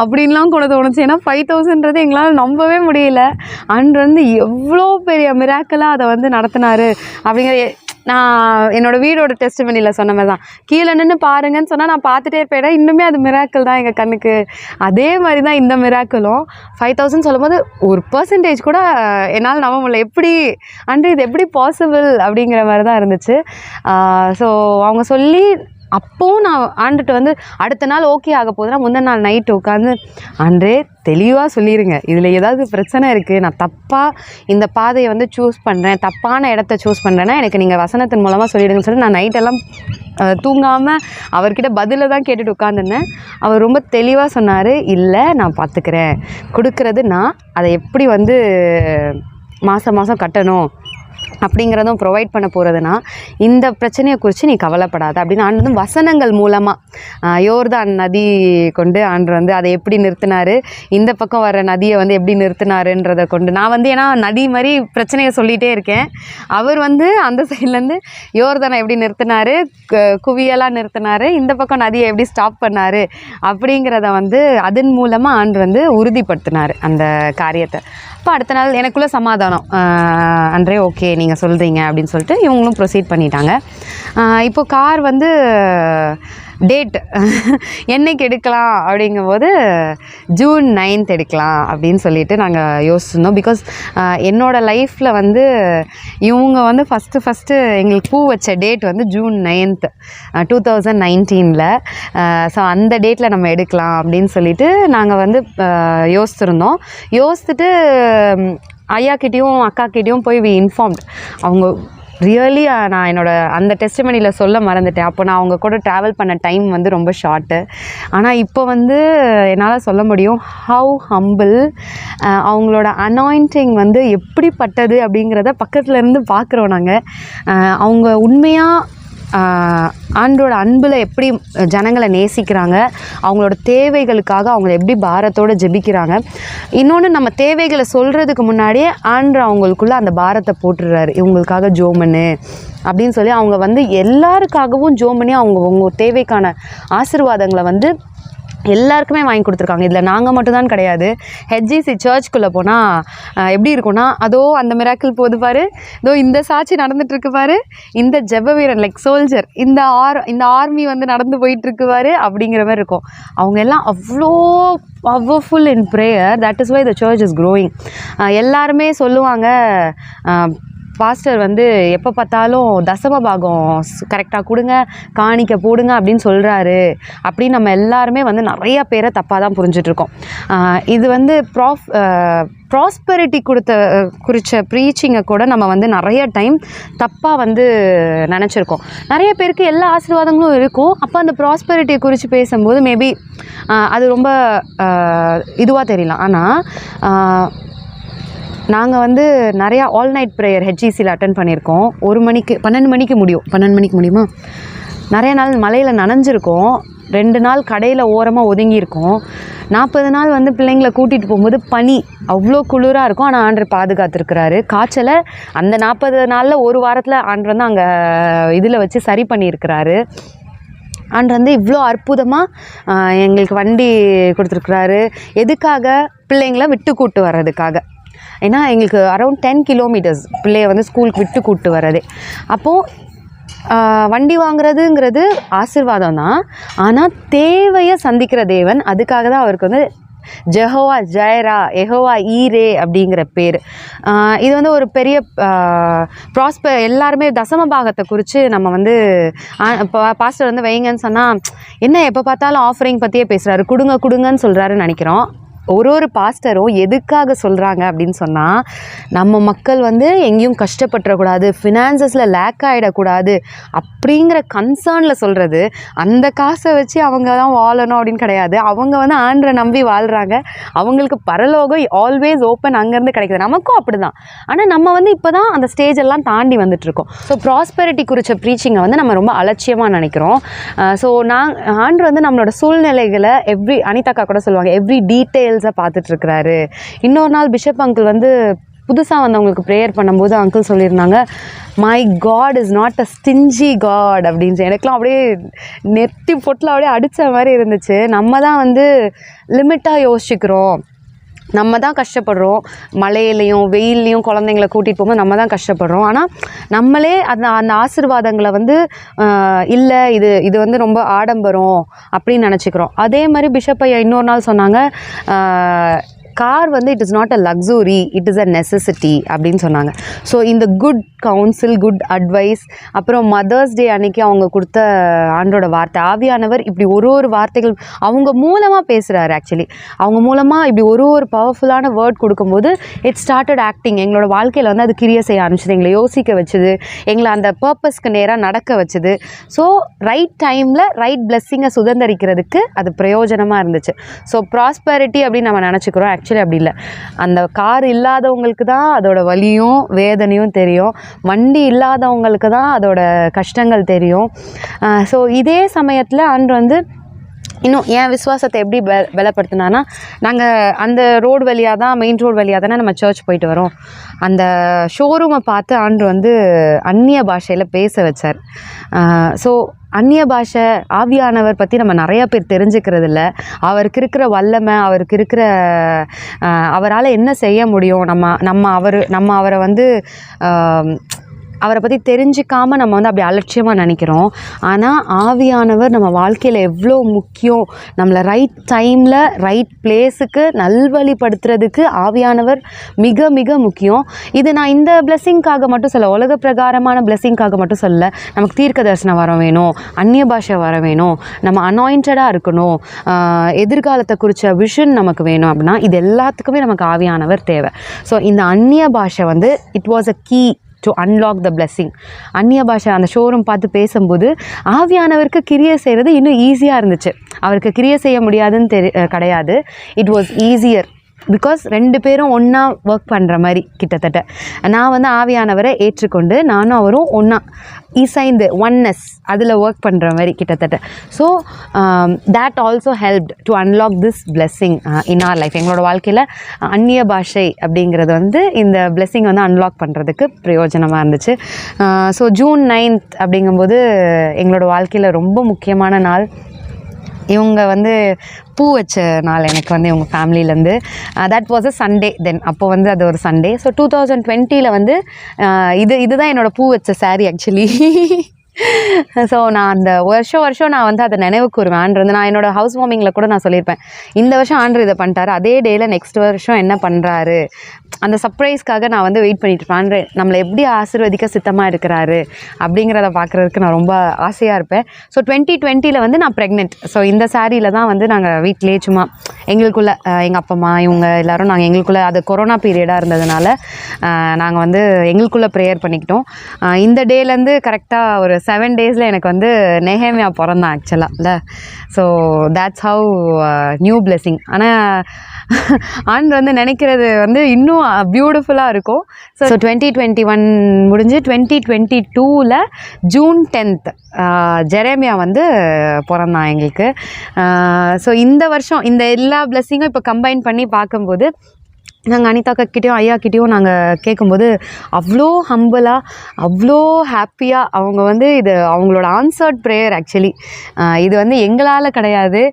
Speaker 1: அப்படின்லாம் கூட தோணுச்சு. ஏன்னா 5,000ன்றது எங்களால் நம்பவே முடியல. அண்ட் வந்து எவ்வளோ பெரிய மிராக்கலாக அதை வந்து நடத்தினார் அப்படிங்கிற நான் என்னோடய வீடோட டெஸ்டிமனியில் சொன்ன மாதிரி தான், கீழே நின்று பாருங்கன்னு சொன்னால் நான் பார்த்துட்டே இருப்பேன். இன்னுமே அது மிராக்கிள் தான் எங்கள் கண்ணுக்கு. அதே மாதிரி தான் இந்த மிராக்கிளும். 5,000 சொல்லும்போது 1% கூட என்னால் நம்ப முடியல. எப்படி அன்று இது எப்படி பாசிபிள் அப்படிங்கிற மாதிரி தான் இருந்துச்சு. ஸோ அவங்க சொல்லி அப்போவும் நான் ஆண்டுட்டு வந்து அடுத்த நாள் ஓகே ஆக போதுன்னா முந்தின நாள் நைட்டு உட்காந்து, அன்றே தெளிவாக சொல்லிடுங்க, இதில் ஏதாவது பிரச்சனை இருக்குது, நான் தப்பாக இந்த பாதையை வந்து சூஸ் பண்ணுறேன், தப்பான இடத்த சூஸ் பண்ணுறேன்னா எனக்கு நீங்கள் வசனத்தின் மூலமாக சொல்லிவிடுங்கன்னு சொல்லி நான் நைட்டெல்லாம் தூங்காமல் அவர்கிட்ட பதிலை தான் கேட்டுட்டு உட்காந்துருந்தேன். அவர் ரொம்ப தெளிவாக சொன்னார், இல்லை நான் பார்த்துக்கிறேன், கொடுக்கறது நான், அதை எப்படி வந்து மாதம் மாதம் கட்டணும் அப்படிங்கிறதும் ப்ரொவைட் பண்ண போகிறதுனா இந்த பிரச்சனையை குறித்து நீ கவலைப்படாத அப்படின்னு ஆண்டு வசனங்கள் மூலமாக யோர்தான் நதி கொண்டு ஆண்டு வந்து அதை எப்படி நிறுத்தினார், இந்த பக்கம் வர நதியை வந்து எப்படி நிறுத்தினாருன்றதை கொண்டு நான் வந்து ஏன்னா நதி மாதிரி பிரச்சனையை சொல்லிகிட்டே இருக்கேன். அவர் வந்து அந்த சைட்லேருந்து யோர்தானை எப்படி நிறுத்தினார், குவியலாக நிறுத்தினார், இந்த பக்கம் நதியை எப்படி ஸ்டாப் பண்ணார் அப்படிங்கிறத வந்து அதன் மூலமாக ஆண்டு வந்து உறுதிப்படுத்தினார் அந்த காரியத்தை. அப்போ அடுத்த நாள் எனக்குள்ளே சமாதானம், அன்றே ஓகே நீங்கள் சொல்கிறீங்க அப்படின்னு சொல்லிட்டு இவங்களும் ப்ரொசீட் பண்ணிட்டாங்க. இப்போது கார் வந்து டேட் என்னைக்கு எடுக்கலாம் அப்படிங்கும்போது ஜூன் 9th எடுக்கலாம் அப்படின்னு சொல்லிட்டு நாங்கள் யோசிச்சிருந்தோம். பிகாஸ் என்னோடய லைஃப்பில் வந்து இவங்க வந்து ஃபஸ்ட்டு எங்களுக்கு பூ வச்ச டேட் வந்து ஜூன் 9th 2019. ஸோ அந்த டேட்டில் நம்ம எடுக்கலாம் அப்படின்னு சொல்லிட்டு நாங்கள் வந்து யோசிச்சுருந்தோம். யோசிச்சுட்டு ஐயாக்கிட்டேயும் அக்காக்கிட்டேயும் போய் இன்ஃபார்ம்ட். அவங்க ரியலி நான் என்னோடய அந்த டெஸ்டிமனியில் சொல்ல மறந்துட்டேன். அப்போ நான் அவங்க கூட ட்ராவல் பண்ண டைம் வந்து ரொம்ப ஷார்ட்டு. ஆனால் இப்போ வந்து என்னால் சொல்ல முடியும் ஹவ் ஹம்பிள், அவங்களோட அனாயிண்டிங் வந்து எப்படிப்பட்டது அப்படிங்கிறத பக்கத்துலேருந்து பார்க்குறோம் நாங்கள். அவங்க உண்மையாக ஆண்டோட அன்பில் எப்படி ஜனங்களை நேசிக்கிறாங்க, அவங்களோட தேவைகளுக்காக அவங்கள எப்படி பாரத்தோடு ஜெபிக்கிறாங்க. இன்னொன்று, நம்ம தேவைகளை சொல்கிறதுக்கு முன்னாடியே ஆண்டு அவங்களுக்குள்ளே அந்த பாரத்தை போட்டுடுறாரு, இவங்களுக்காக ஜோமனு அப்படின்னு சொல்லி அவங்க வந்து எல்லாருக்காகவும் ஜோம் பண்ணி அவங்க தேவைக்கான ஆசீர்வாதங்களை வந்து எல்லாருக்குமே வாங்கி கொடுத்துருக்காங்க. இதில் நாங்கள் மட்டும்தான் கிடையாது. ஹெச்ஜிசி சர்ச்சுக்குள்ளே போனால் எப்படி இருக்கும்னா, அதோ அந்த மிராக்கிள் போது பாரு, இதோ இந்த சாட்சி நடந்துகிட்ருக்கு பாரு, இந்த ஜெப வீரன் லைக் சோல்ஜர், இந்த ஆர்மி வந்து நடந்து போயிட்டுருக்கு பாரு அப்படிங்கிற மாதிரி இருக்கும். அவங்க எல்லாம் அவ்வளோ powerful in prayer. That is why the church is growing. எல்லாருமே சொல்லுவாங்க, பாஸ்டர் வந்து எப்போ பார்த்தாலும் தசம பாகம் கரெக்டாக கொடுங்க, காணிக்க போடுங்க அப்படின்னு சொல்கிறாரு அப்படின்னு நம்ம எல்லாருமே வந்து நிறையா பேரை தப்பாக தான் புரிஞ்சிட்ருக்கோம். இது வந்து ப்ராஸ்பெரிட்டி குறித்த ப்ரீச்சிங்கை கூட நம்ம வந்து நிறைய டைம் தப்பாக வந்து நினச்சிருக்கோம். நிறைய பேருக்கு எல்லா ஆசீர்வாதங்களும் இருக்கும். அப்போ அந்த ப்ராஸ்பெரிட்டியை குறித்து பேசும்போது மேபி அது ரொம்ப இதுவாக தெரியலாம். ஆனால் நாங்கள் வந்து நிறையா ஆல் நைட் ப்ரேயர் ஹெச்இசியில் அட்டன் பண்ணியிருக்கோம். 12 மணிக்கு முடியும். 12 மணிக்கு முடியுமா? நிறைய நாள் மலையில் நனைஞ்சிருக்கோம். 2 நாள் கடையில் ஓரமாக ஒதுங்கியிருக்கோம். 40 நாள் வந்து பிள்ளைங்களை கூட்டிகிட்டு போகும்போது பனி அவ்வளோ குளிராக இருக்கும். ஆனால் ஆண்டவர் பாதுகாத்துருக்கிறாரு. காய்ச்சலை அந்த 40 நாளில் ஒரு வாரத்தில் ஆண்டவர் வந்து அங்கே இதில் வச்சு சரி பண்ணியிருக்கிறாரு. ஆண்டவர் வந்து இவ்வளோ அற்புதமாக எங்களுக்கு வண்டி கொடுத்துருக்குறாரு. எதுக்காக? பிள்ளைங்களை விட்டு கூட்டு வர்றதுக்காக. ஏன்னா எங்களுக்கு அரௌண்ட் 10 கிலோமீட்டர்ஸ் பிள்ளைய வந்து ஸ்கூலுக்கு விட்டு கூட்டு வர்றதே. அப்போது வண்டி வாங்குறதுங்கிறது ஆசீர்வாதம் தான். ஆனால் தேவையை சந்திக்கிற தேவன். அதுக்காக தான் அவருக்கு வந்து ஜெஹோவா ஜெயரா, யெகோவா ஈரே அப்படிங்கிற பேர். இது வந்து ஒரு பெரிய எல்லாருமே தசம பாகத்தை குறித்து நம்ம வந்து பாஸ்டர் வந்து வைங்கன்னு சொன்னால் என்ன எப்போ பார்த்தாலும் ஆஃபரிங் பற்றியே பேசுகிறாரு, கொடுங்கன்னு சொல்கிறாருன்னு நினைக்கிறோம். ஒரு பாஸ்டரும் எதுக்காக சொல்கிறாங்க அப்படின்னு சொன்னால், நம்ம மக்கள் வந்து எங்கேயும் கஷ்டப்பட்டுறக்கூடாது, ஃபினான்சஸில் லேக் ஆகிடக்கூடாது அப்படிங்கிற கன்சர்னில் சொல்கிறது. அந்த காசை வச்சு அவங்க தான் வாழணும் அப்படின்னு கிடையாது. அவங்க வந்து ஆண்டரை நம்பி வாழ்கிறாங்க. அவங்களுக்கு பரலோகம் ஆல்வேஸ் ஓப்பன் அங்கேருந்து கிடைக்குது. நமக்கும் அப்படி தான். ஆனால் நம்ம வந்து இப்போ தான் அந்த ஸ்டேஜ் எல்லாம் தாண்டி வந்துட்டுருக்கோம். ஸோ ப்ராஸ்பெரிட்டி குறித்த ப்ரீச்சிங்கை வந்து நம்ம ரொம்ப அலட்சியமாக நினைக்கிறோம். ஸோ ஆண்டர் வந்து நம்மளோட சூழ்நிலைகளை அனிதாக்கா கூட சொல்லுவாங்க, எவ்ரி டீட்டெயில் பார்த்துட்ருக்கிறாரு. இன்னொரு நாள் பிஷப் அங்கிள் வந்து புதுசாக வந்தவங்களுக்கு ப்ரேயர் பண்ணும்போது அங்கிள் சொல்லியிருந்தாங்க, my God is not a stingy God அப்படின்னு. எனக்குலாம் அப்படியே நெத்தி பொட்டில் அப்படியே அடித்த மாதிரி இருந்துச்சு. நம்ம தான் வந்து லிமிட்டாக யோசிச்சுக்கிறோம், நம்ம தான் கஷ்டப்படுறோம். மழையிலையும் வெயில்லையும் குழந்தைங்களை கூட்டிகிட்டு போகும்போது நம்ம தான் கஷ்டப்படுறோம். ஆனால் நம்மளே அந்த ஆசீர்வாதங்களை வந்து இல்லை இது வந்து ரொம்ப ஆடம்பரம் அப்படின்னு நினச்சிக்கிறோம். அதே மாதிரி பிஷப் ஐயா இன்னொரு நாள் சொன்னாங்க, கார் வந்து it is not a luxury, it is a necessity அப்படின்னு சொன்னாங்க. ஸோ இந்த குட் கவுன்சில், குட் அட்வைஸ், அப்புறம் மதர்ஸ் டே அன்னைக்கு அவங்க கொடுத்த ஆண்டோட வார்த்தை, ஆவியானவர் இப்படி ஒரு வார்த்தைகள் அவங்க மூலமாக பேசுகிறாரு. ஆக்சுவலி அவங்க மூலமாக இப்படி ஒரு பவர்ஃபுல்லான வேர்ட் கொடுக்கும்போது இட் ஸ்டார்டட் ஆக்டிங். எங்களோட வாழ்க்கையில் வந்து அது கிரியை செய்ய ஆரம்பிச்சது, எங்களை யோசிக்க வச்சுது, எங்களை அந்த பர்பஸ்க்கு நேராக நடக்க வச்சுது. ஸோ ரைட் டைமில் ரைட் பிளெஸ்ஸிங்கை சுதந்திரிக்கிறதுக்கு அது பிரயோஜனமாக இருந்துச்சு. ஸோ ப்ராஸ்பெரிட்டி அப்படின்னு நம்ம நினச்சிக்கிறோம். ஆக்சுவலி அப்படி இல்லை. அந்த கார் இல்லாதவங்களுக்கு தான் அதோட வலியும் வேதனையும் தெரியும். வண்டி இல்லாதவங்களுக்கு தான் அதோட கஷ்டங்கள் தெரியும். ஸோ இதே சமயத்தில் ஆண்டவர் வந்து இன்னும் என் விசுவாசத்தை எப்படி பலப்படுத்தினான்னா, நாங்கள் அந்த ரோடு வழியாக தான், மெயின் ரோடு வழியாக தானே நம்ம சர்ச் போயிட்டு வரோம். அந்த ஷோரூமை பார்த்து ஆண்டவர் வந்து அந்நிய பாஷையில் பேச வச்சார். ஸோ அந்நிய பாஷை, ஆவியானவர் பற்றி நம்ம நிறையா பேர் தெரிஞ்சுக்கிறது இல்லை. அவருக்கு இருக்கிற வல்லமை, அவருக்கு இருக்கிற அவரால் என்ன செய்ய முடியும், நம்ம அவரை வந்து அவரை பற்றி தெரிஞ்சிக்காமல் நம்ம வந்து அப்படி அலட்சியமாக நினைக்கிறோம். ஆனால் ஆவியானவர் நம்ம வாழ்க்கையில் எவ்வளோ முக்கியம், நம்மளை ரைட் டைமில் ரைட் பிளேஸுக்கு நல்வழிப்படுத்துறதுக்கு ஆவியானவர் மிக மிக முக்கியம். இது நான் இந்த பிளெஸ்ஸிங்காக மட்டும் சொல்ல, உலக பிரகாரமான பிளெஸ்ஸிங்காக மட்டும் சொல்ல. நமக்கு தீர்க்க தரிசனம் வர வேணும், அந்நிய பாஷை வர வேணும், நம்ம அனாயிண்டடாக இருக்கணும், எதிர்காலத்தை குறித்த விஷன் நமக்கு வேணும் அப்படின்னா இது எல்லாத்துக்குமே நமக்கு ஆவியானவர் தேவை. ஸோ இந்த அந்நிய பாஷை வந்து it was a key to unlock the blessing. அந்நிய பாஷை அந்த ஷோரூம் பார்த்து பேசும்போது ஆவியானவருக்கு கிரியை செய்கிறது இன்னும் ஈஸியாக இருந்துச்சு. அவருக்கு கிரியை செய்ய முடியாதுன்னு கிடையாது. இட் வாஸ் ஈஸியர் பிகாஸ் 2 பேரும் ஒன்றா ஒர்க் பண்ணுற மாதிரி. கிட்டத்தட்ட நான் வந்து ஆவியானவரை ஏற்றுக்கொண்டு நானும் அவரும் ஒன்றா இசைந்து ஒன்னஸ் அதில் ஒர்க் பண்ணுற மாதிரி கிட்டத்தட்ட. So that also helped to unlock this blessing in R life. எங்களோட வாழ்க்கையில் அந்நிய பாஷை அப்படிங்கிறது வந்து இந்த பிளெஸ்ஸிங் வந்து அன்லாக் பண்ணுறதுக்கு பிரயோஜனமாக இருந்துச்சு. ஸோ ஜூன் 9th அப்படிங்கும்போது எங்களோட வாழ்க்கையில் ரொம்ப முக்கியமான நாள். இவங்க வந்து பூ வச்ச நாள் எனக்கு வந்து இவங்க ஃபேமிலியிலேருந்து. தட் வாஸ் அ சண்டே தென். அப்போ வந்து அது ஒரு சண்டே. ஸோ 2020 வந்து இதுதான் என்னோடய பூ வச்ச சாரீ ஆக்சுவலி. ஸோ நான் அந்த வருஷம் நான் வந்து அதை நினைவு கூறுவேன். ஆண்டர் வந்து நான் என்னோடய ஹவுஸ் வார்மிங்கில் கூட நான் சொல்லியிருப்பேன், இந்த வருஷம் ஆண்டர் இதை பண்ணிட்டாரு, அதே டேயில் நெக்ஸ்ட் வருஷம் என்ன பண்ணுறாரு, அந்த சர்ப்ரைஸ்க்காக நான் வந்து வெயிட் பண்ணிட்டுருப்பேன். ஆண்டர் நம்மளை எப்படி ஆசீர்வதிக்க சித்தமாக இருக்கிறாரு அப்படிங்கிறத பார்க்குறதுக்கு நான் ரொம்ப ஆசையாக இருப்பேன். ஸோ 2020 வந்து நான் ப்ரெக்னென்ட். ஸோ இந்த சாரியில் தான் வந்து நாங்கள் வீட்டிலே சும்மா எங்களுக்குள்ளே எங்கள் அப்பா அம்மா இவங்க எல்லோரும் நாங்கள் எங்களுக்குள்ளே, அது கொரோனா பீரியடாக இருந்ததுனால நாங்கள் வந்து எங்களுக்குள்ளே ப்ரேயர் பண்ணிக்கிட்டோம். இந்த டேலேருந்து கரெக்டாக ஒரு 7 டேஸில் எனக்கு வந்து நெஹேமியா பிறந்தான் ஆக்சுவலாக இல்லை. So that's how new blessing. ஆனால் ஆண்டு வந்து நினைக்கிறது வந்து இன்னும் பியூட்டிஃபுல்லாக இருக்கும். ஸோ 2021 முடிஞ்சு 2022 ஜூன் 10 ஜெரேமியா வந்து பிறந்தான் எங்களுக்கு. ஸோ இந்த வருஷம் இந்த எல்லா பிளெஸ்ஸிங்கும் இப்போ கம்பைன் பண்ணி பார்க்கும்போது நாங்கள் அனிதாக்கிட்டேயும் ஐயாக்கிட்டேயும் நாங்கள் கேட்கும்போது அவ்வளோ ஹம்பிளாக அவ்வளோ ஹாப்பியாக அவங்க வந்து இது அவங்களோட ஆன்சர்ட் ப்ரேயர். ஆக்சுவலி இது வந்து எங்களால் கிடையாது,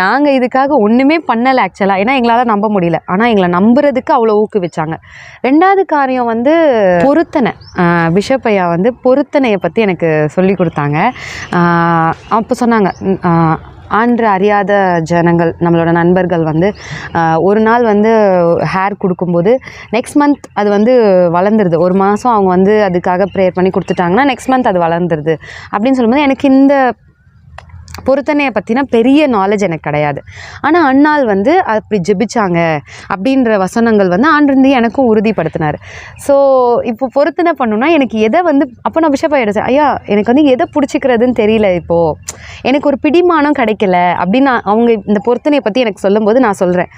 Speaker 1: நாங்கள் இதுக்காக ஒன்றுமே பண்ணலை ஆக்சுவலாக, ஏன்னா எங்களால் நம்ப முடியல. ஆனால் எங்களை நம்புறதுக்கு அவ்வளோ ஊக்குவிச்சாங்க. 2வது காரியம் வந்து பொருத்தனை. பிஷப் ஐயா வந்து பொருத்தனையை பற்றி எனக்கு சொல்லி கொடுத்தாங்க. அப்போ சொன்னாங்க, ஆண்டு அறியாத ஜனங்கள் நம்மளோட நண்பர்கள் வந்து ஒரு நாள் வந்து ஹேர் கொடுக்கும்போது நெக்ஸ்ட் மந்த் அது வந்து வளர்ந்துருது. ஒரு மாதம் அவங்க வந்து அதுக்காக ப்ரேயர் பண்ணி கொடுத்துட்டாங்கன்னா நெக்ஸ்ட் மந்த் அது வளர்ந்துருது அப்படின்னு சொல்லும்போது எனக்கு இந்த பொருத்தனையை பற்றினா பெரிய நாலேஜ் எனக்கு கிடையாது. ஆனால் அண்ணாள் வந்து அப்படி ஜெபிச்சாங்க அப்படின்ற வசனங்கள் வந்து ஆண்டிருந்து எனக்கும் உறுதிப்படுத்தினார். ஸோ இப்போ பொருத்தனை பண்ணணுன்னா எனக்கு எதை வந்து அப்போ நான் பிஷப் ஆகிடுச்சேன், ஐயா எனக்கு வந்து எதை பிடிச்சிக்கிறதுன்னு தெரியல, இப்போது எனக்கு ஒரு பிடிமானம் கிடைக்கல அப்படின்னு அவங்க இந்த பொருத்தனையை பற்றி எனக்கு சொல்லும்போது நான் சொல்கிறேன்,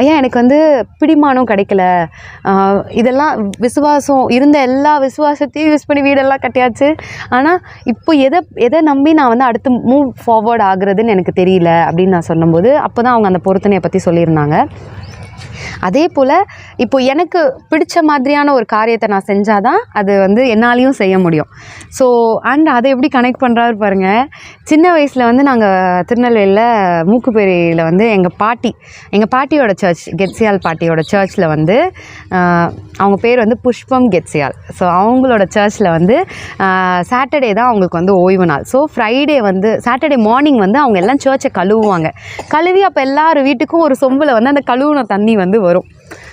Speaker 1: ஐயா எனக்கு வந்து பிடிமானம் கிடைக்கல, இதெல்லாம் விசுவாசம் இருந்த எல்லா விசுவாசத்தையும் யூஸ் பண்ணி வீடெல்லாம் கட்டியாச்சு, ஆனால் இப்போ எதை நம்பி நான் வந்து அடுத்து மூவ் ஃபார்வர்ட் ஆகுறதுன்னு எனக்கு தெரியல அப்படின்னு நான் சொல்லும்போது அப்போ தான் அவங்க அந்த பொருத்தனையை பற்றி சொல்லியிருந்தாங்க. அதே போல் இப்போ எனக்கு பிடிச்ச மாதிரியான ஒரு காரியத்தை நான் செஞ்சால் தான் அது வந்து என்னாலையும் செய்ய முடியும். ஸோ அண்ட் அதை எப்படி கனெக்ட் பண்ணுறாரு பாருங்கள். சின்ன வயசில் வந்து நாங்கள் திருநெல்வேலியில் மூக்குப்பேரியில் வந்து எங்கள் பாட்டியோட சர்ச், கெட்சியால் பாட்டியோட சர்ச்சில் வந்து அவங்க பேர் வந்து புஷ்பம் கெட்சியால். ஸோ அவங்களோட சர்ச்சில் வந்து சாட்டர்டே தான் அவங்களுக்கு வந்து ஓய்வு நாள். ஸோ ஃப்ரைடே வந்து சாட்டர்டே மார்னிங் வந்து அவங்க எல்லாம் சர்ச்சை கழுவுவாங்க. கழுவி அப்போ எல்லார் வீட்டுக்கும் ஒரு சொம்பில் வந்து அந்த கழுவுன தண்ணி வந்து வரும்.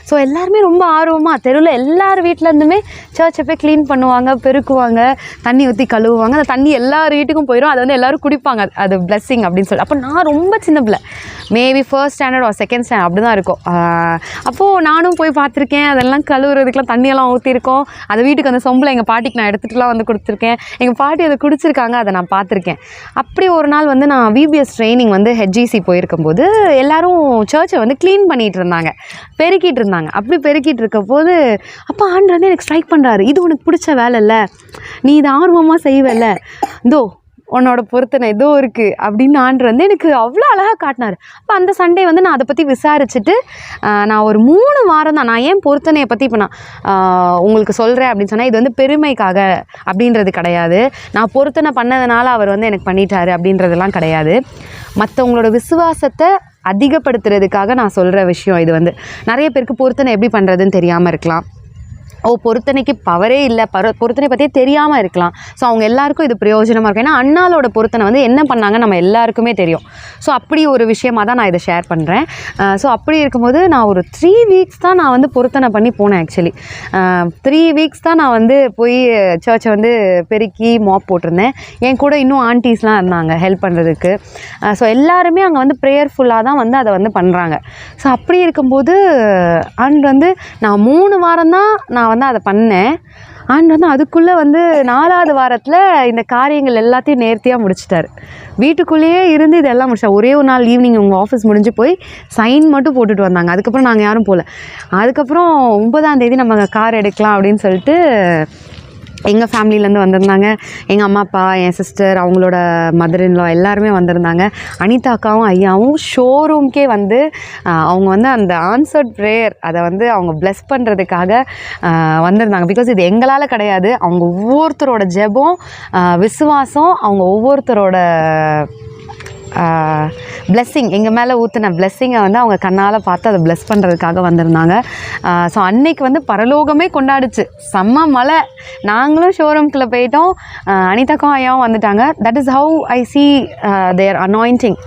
Speaker 1: ஸோ எல்லாருமே ரொம்ப ஆர்வமாக தெருவில் எல்லார் வீட்டிலேருந்துமே சர்ச்சை போய் க்ளீன் பண்ணுவாங்க, பெருக்குவாங்க, தண்ணி ஊற்றி கழுவுவாங்க. அந்த தண்ணி எல்லார் வீட்டுக்கும் போயிடும், அதை வந்து எல்லோரும் குடிப்பாங்க, அது பிளெஸ்ஸிங் அப்படின்னு சொல்லி. அப்போ நான் ரொம்ப சின்ன பிள்ளை, maybe 1st standard R 2nd standard அப்படி தான் இருக்கும். அப்போது நானும் போய் பார்த்துருக்கேன், அதெல்லாம் கழுவுறதுக்கெலாம் தண்ணியெல்லாம் ஊற்றிருக்கோம். அதை வீட்டுக்கு அந்த சொம்பில் எங்கள் பாட்டிக்கு நான் எடுத்துகிட்டுலாம் வந்து கொடுத்துருக்கேன். எங்கள் பாட்டி அதை குடிச்சிருக்காங்க, அதை நான் பார்த்துருக்கேன். அப்படி ஒரு நாள் வந்து நான் VBS ட்ரைனிங் வந்து HGC போயிருக்கும்போது எல்லோரும் சர்ச்சை வந்து க்ளீன் பண்ணிகிட்டு இருந்தாங்க, பெருக்கிட்டு இருந்தாங்க. அப்படி பெருக்கிட்டு இருக்க போது அப்போ ஆண்டு வந்து எனக்கு ஸ்ட்ரைக் பண்ணுறாரு, இது உனக்கு பிடிச்ச வேலை இல்லை, நீ இதை ஆர்வமாக செய்வல, இதோ உன்னோட பொருத்தனை இதோ இருக்குது அப்படின்னு ஆண்டு வந்து எனக்கு அவ்வளோ அழகாக காட்டினார். அப்போ அந்த சண்டே வந்து நான் அதை பற்றி விசாரிச்சுட்டு நான் ஒரு 3 வாரம் தான், நான் ஏன் பொருத்தனையை பற்றி இப்போ நான் உங்களுக்கு சொல்கிறேன் அப்படின்னு சொன்னால், இது வந்து பெருமைக்காக அப்படின்றது கிடையாது, நான் பொருத்தனை பண்ணதுனால அவர் வந்து எனக்கு பண்ணிட்டாரு அப்படின்றதெல்லாம் கிடையாது. மற்றவங்களோட விசுவாசத்தை அதிகப்படுத்துறதுக்காக நான் சொல்கிற விஷயம் இது. வந்து நிறைய பேருக்கு பொருத்தனை எப்படி பண்ணுறதுன்னு தெரியாமல் இருக்கலாம், பொருத்தனைக்கு பவரே இல்லை, பொருத்தனை பற்றியே தெரியாமல் இருக்கலாம். ஸோ அவங்க எல்லாருக்கும் இது பிரயோஜனமாக இருக்கும். ஏன்னா அண்ணாளோட பொருத்தனை வந்து என்ன பண்ணாங்க நம்ம எல்லாருக்குமே தெரியும். ஸோ அப்படி ஒரு விஷயமாக தான் நான் இதை ஷேர் பண்ணுறேன். ஸோ அப்படி இருக்கும்போது நான் ஒரு 3 வீக்ஸ் தான் நான் வந்து பொருத்தனை பண்ணி போனேன். ஆக்சுவலி 3 வீக்ஸ் தான் நான் வந்து போய் சர்ச்சை வந்து பெருக்கி மாப் போட்டிருந்தேன். என் கூட இன்னும் ஆண்டிஸ்லாம் இருந்தாங்க ஹெல்ப் பண்ணுறதுக்கு. ஸோ எல்லாருமே அங்கே வந்து ப்ரேயர்ஃபுல்லாக தான் வந்து அதை வந்து பண்ணுறாங்க. ஸோ அப்படி இருக்கும்போது அண்ட் வந்து நான் 3 வாரம் தான் நான் வந்து அதை பண்ணேன். அண்ட் வந்து அதுக்குள்ளே வந்து 4வது வாரத்தில் இந்த காரியங்கள் எல்லாத்தையும் நேர்த்தியாக முடிச்சிட்டாரு. வீட்டுக்குள்ளேயே இருந்து இதெல்லாம் முடிச்சா. ஒரே ஒரு நாள் ஈவினிங் உங்கள் ஆஃபீஸ் முடிஞ்சு போய் சைன் மட்டும் போட்டுட்டு வந்தாங்க. அதுக்கப்புறம் நாங்கள் யாரும் போகல. அதுக்கப்புறம் 9ஆம் தேதி நம்ம கார் எடுக்கலாம் அப்படின்னு சொல்லிட்டு எங்கள் ஃபேமிலியிலேருந்து வந்திருந்தாங்க. எங்கள் அம்மா அப்பா, என் சிஸ்டர், அவங்களோட மதர்-இன்-லா எல்லாருமே வந்திருந்தாங்க. அனிதா அக்காவும் ஐயாவும் ஷோரூம்க்கே வந்து அவங்க வந்து அந்த ஆன்சர்ட் ப்ரேயர் அதை வந்து அவங்க ப்ளெஸ் பண்ணுறதுக்காக வந்திருந்தாங்க. பிகாஸ் இது எங்களால் கிடையாது, அவங்க ஒவ்வொருத்தரோட ஜெபம், விசுவாசம், அவங்க ஒவ்வொருத்தரோட பிளெஸ்ஸிங், எங்கள் மேலே ஊற்றின பிளெஸ்ஸிங்கை வந்து அவங்க கண்ணால் பார்த்து அதை பிளெஸ் பண்ணுறதுக்காக வந்திருந்தாங்க. ஸோ அன்னைக்கு வந்து பரலோகமே கொண்டாடுச்சு, செம்ம மழை. நாங்களும் ஷோரூம்குள்ளே போயிட்டோம், அனிதாக்கும் ஐயாவும் வந்துட்டாங்க. That is how I see their anointing.